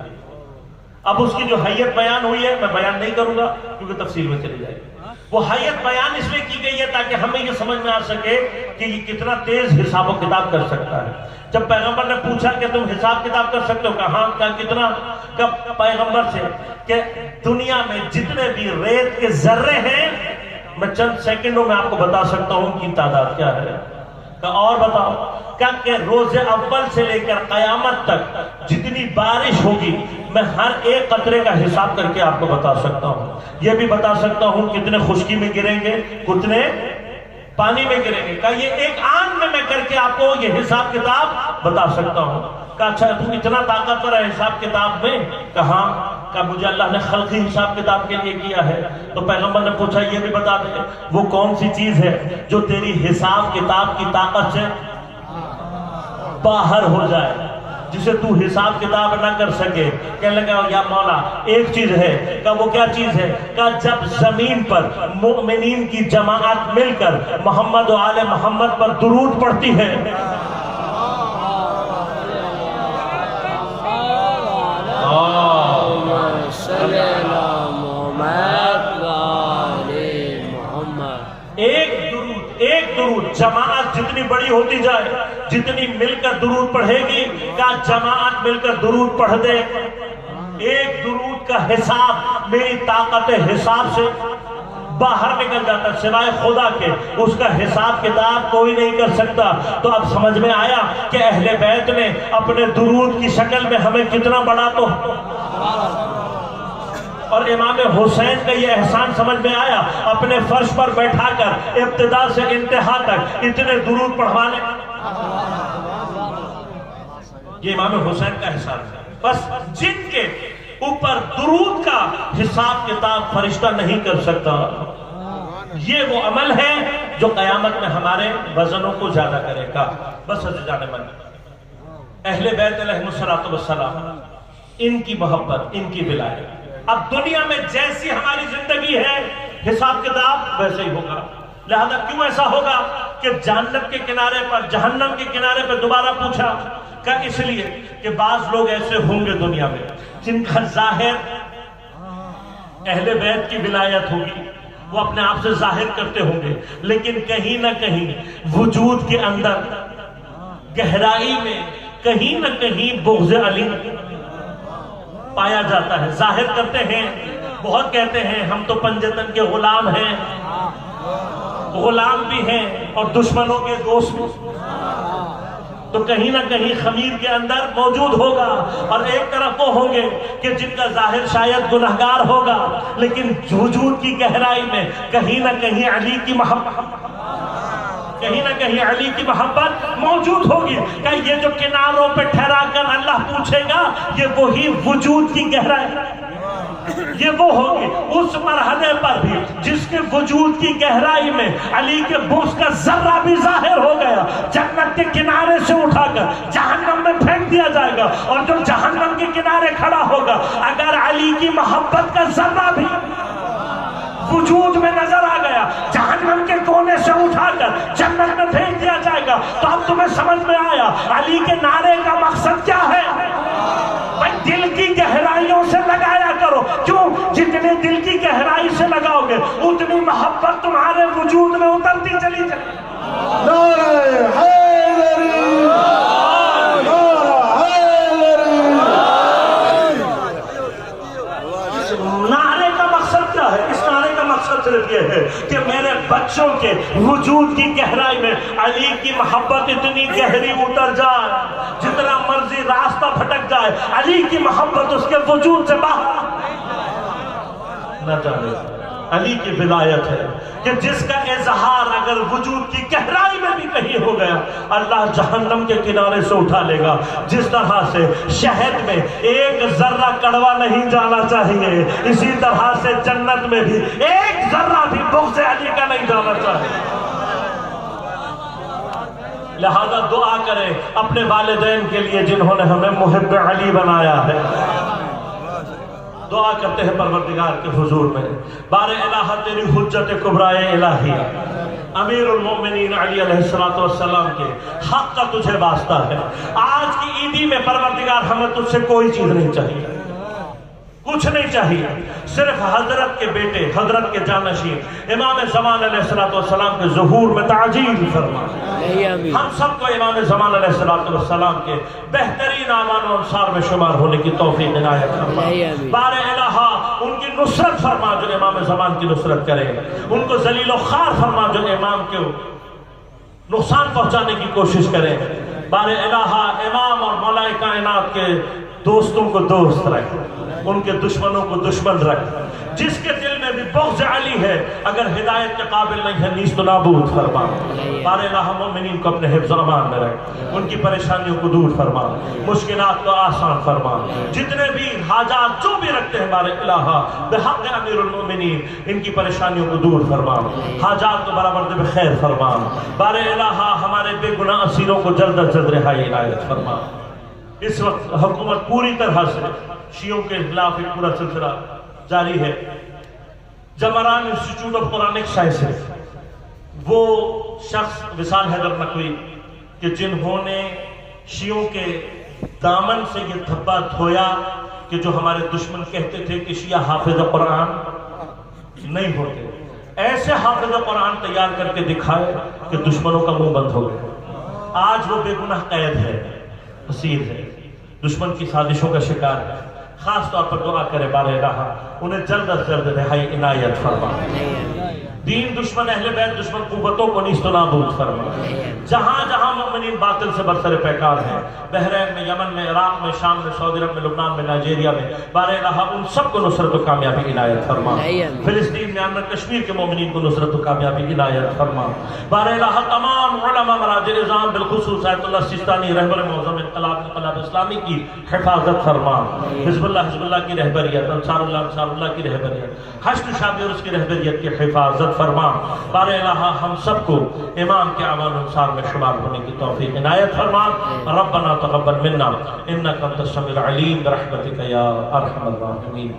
اب اس کی جو حیت بیان ہوئی ہے میں بیان نہیں کروں گا کیونکہ تفصیل میں چلی جائے گی۔ وہ حیت بیان اس لیے کی گئی ہے تاکہ ہمیں یہ سمجھ میں آ سکے کہ یہ کتنا تیز حساب و کتاب کر سکتا ہے۔ جب پیغمبر نے پوچھا کہ تم حساب کتاب کر سکتے ہو، کہاں کا کتنا، کب پیغمبر سے کہ دنیا میں جتنے بھی ریت کے ذرے ہیں میں چند سیکنڈوں میں آپ کو بتا سکتا ہوں کی تعداد کیا ہے۔ اور بتاؤ کہ روز اول سے لے کر قیامت تک جتنی بارش ہوگی میں ہر ایک قطرے کا حساب کر کے آپ کو بتا سکتا ہوں۔ یہ بھی بتا سکتا ہوں کتنے خشکی میں گریں گے، کتنے پانی میں گریں گے، کہ یہ ایک آن میں کر کے آپ کو یہ حساب کتاب بتا سکتا ہوں۔ کہ اچھا تو اتنا طاقتور ہے حساب کتاب میں؟ کہاں؟ کہ مجھے اللہ نے خلقی حساب کتاب کے لیے کیا ہے۔ تو پیغمبر نے پوچھا یہ بھی بتا دے وہ کون سی چیز ہے جو تیری حساب کتاب کی طاقت سے باہر ہو جائے، جسے تو حساب کتاب نہ کر سکے؟ کہنے لگا یا مولا ایک چیز ہے۔ کہ وہ کیا چیز ہے؟ کہ جب زمین پر مؤمنین کی جماعت مل کر محمد و آل محمد پر درود پڑھتی ہے، ایک درود جماعت جتنی بڑی ہوتی جائے، جتنی مل کر درود پڑھے گی، کیا جماعت مل کر درود پڑھ دے، ایک درود کا حساب میری طاقت حساب سے باہر نکل جاتا سوائے خدا کے، اس کا حساب کتاب کوئی نہیں کر سکتا۔ تو اب سمجھ میں آیا کہ اہل بیت نے اپنے درود کی شکل میں ہمیں کتنا بڑا تو، اور امام حسین کا یہ احسان سمجھ میں آیا، اپنے فرش پر بیٹھا کر ابتدا سے انتہا تک اتنے درود پڑھوانے۔ یہ امام حسین کا احسان ہے۔ بس جن کے اوپر درود کا حساب کتاب فرشتہ نہیں کر سکتا، یہ وہ عمل ہے جو قیامت میں ہمارے وزنوں کو زیادہ کرے گا۔ بس عزیزان من، اہل بیت علیہ السلام، ان کی محبت، ان کی ولایت، اب دنیا میں جیسی ہماری زندگی ہے حساب کتاب ویسے ہی ہوگا۔ لہذا کیوں ایسا ہوگا کہ جنت کے کنارے پر، جہنم کے کنارے پر دوبارہ پوچھا کہ اس لیے کہ بعض لوگ ایسے ہوں گے دنیا میں جن کا ظاہر اہل بیت کی ولایت ہوگی، وہ اپنے آپ سے ظاہر کرتے ہوں گے، لیکن کہیں نہ کہیں وجود کے اندر گہرائی میں کہیں نہ کہیں بغض علی پایا جاتا ہے۔ ظاہر کرتے ہیں، بہت کہتے ہیں ہم تو پنجتن کے غلام ہیں، غلام بھی ہیں اور دشمنوں کے دوست بھی، تو کہیں نہ کہیں خمیر کے اندر موجود ہوگا۔ اور ایک طرف وہ ہوں گے کہ جن کا ظاہر شاید گنہگار ہوگا، لیکن وجود کی گہرائی میں کہیں نہ کہیں علی کی محبت، کہیں نہ کہیں علی کی محبت موجود ہوگی۔ کہ یہ جو کناروں پہ ٹھہرا کر اللہ پوچھے گا، یہ وہی وجود کی گہرائی، یہ وہ ہوگی اس مرحلے پر بھی جس کے وجود کی گہرائی میں علی کے بغض کا ذرہ بھی ظاہر ہو گیا، جنت کے کنارے سے اٹھا کر جہنم میں پھینک دیا جائے گا، اور جو جہنم کے کنارے کھڑا ہوگا اگر علی کی محبت کا ذرہ بھی وجود میں نظر آ گیا، جہنم کے کونے سے اٹھا کر جنت میں پھینک دیا جائے گا۔ تو اب تمہیں سمجھ میں آیا علی کے نعرے کا مقصد کیا ہے؟ بھائی دل کی گہرائیوں سے لگایا کرو، کیوں؟ جتنے دل کی گہرائی سے لگاؤ گے اتنی محبت تمہارے وجود میں اترتی چلی جائے۔ نعرہ حیدری، نعرہ حیدری۔ نعرے کا مقصد کیا ہے؟ اس نعرے کا مقصد صرف یہ ہے کہ میرے بچوں کے وجود کی گہرائی میں علی کی محبت اتنی گہری اتر جائے، جتنا مرضی راستہ بھٹک جائے علی کی محبت اس کے وجود سے باہر نہ جانے۔ علی کی ولایت ہے کہ جس کا اظہار اگر وجود کی گہرائی میں بھی کہیں ہو گیا، اللہ جہنم کے کنارے سے اٹھا لے گا۔ جس طرح سے شہد میں ایک ذرہ کڑوا نہیں جانا چاہیے، اسی طرح سے جنت میں بھی ایک ذرہ بھی بغض علی کا نہیں جانا چاہیے۔ لہذا دعا کریں اپنے والدین کے لیے جنہوں نے ہمیں محب علی بنایا ہے۔ دعا کرتے ہیں پروردگار کے حضور میں، بار الہ تیری حجت کبرائے الہیہ، امیر المومنین علی علیہ السلام کے حق کا تجھے واسطہ ہے۔ آج کی عیدی میں پروردگار ہمیں تجھ سے کوئی چیز نہیں چاہیے، کچھ نہیں چاہیے، صرف حضرت کے بیٹے، حضرت کے جانشین امام زمان علیہ السلام کے ظہور میں تعجیل فرما۔ ہم سب کو امام زمان علیہ السلام کے بہترین اعوان و انصار میں شمار ہونے کی توفیق عنایت فرما۔ بار الہ ان کی نصرت فرما جو امام زمان کی نصرت کرے، ان کو ذلیل و خوار فرما جو امام کو نقصان پہنچانے کی کوشش کرے۔ بار الہ امام اور مولا کائنات کے دوستوں کو دوست رکھ، ان کے دشمنوں کو دشمن رکھ۔ جس کے دل میں بھی بغض علی ہے اگر ہدایت کے قابل نہیں ہے نیست و نابود فرما۔ بار الہ مومنین کو اپنے حفظ و امان میں رکھ، ان کی پریشانیوں کو دور فرما، مشکلات کو آسان فرما۔ جتنے بھی حاجات جو بھی رکھتے ہیں بار الہ بحق امیر المومنین ان کی پریشانیوں کو دور فرما، حاجات کو برابر دے بخیر فرما۔ بار الہ ہمارے بے گناہ اسیروں کو جلد از جلد رہائی عنایت فرما۔ اس وقت حکومت پوری طرح سے شیعوں کے خلاف ایک پورا سلسلہ جاری ہے۔ جمران انسٹیٹیوٹ آف قرآنک سائنسز، وہ شخص وصال حیدر نقوی کہ جنہوں نے شیعوں کے دامن سے یہ دھبا دھویا کہ جو ہمارے دشمن کہتے تھے کہ شیعہ حافظ قرآن نہیں ہوتے، ایسے حافظ قرآن تیار کر کے دکھائے کہ دشمنوں کا منہ بند ہو گیا۔ آج وہ بے گناہ قید ہے، اسیر ہے، دشمن کی سازشوں کا شکار ہے۔ خاص طور پر دعا کرے بار الہ انہیں جلد از جلد رہائی عنایت فرما۔ دین دشمن اہل بیت دشمن قوتوں کو نیست و نابود فرما. جہاں جہاں مومنین باطل سے برسر پیکار ہیں، بحرین میں، یمن میں، عراق میں، شام میں، سعودی عرب میں، لبنان میں، نائجیریا میں، بار الہ ان سب کو نصرت و کامیابی عنایت فرما. فلسطین میانمار کشمیر کے مومنین کو نصرت و کامیابی عنایت فرما. بار الہ تمام علماء مراجع نظام بالخصوص آیت اللہ سیستانی رہبر معظم انقلاب اسلامی کی حفاظت فرما. حزب اللہ کی رہبریت، انصار اللہ کی رہبریت، حشد شابی اور اس کی رہبریت کی حفاظت فرما. بار الہ ہم سب کو امام کے اعوان انصار میں شمار ہونے کی توفیق عنایت فرما. ربنا تقبل منا انک انت السمیع العلیم برحمتک یا ارحم الراحمین.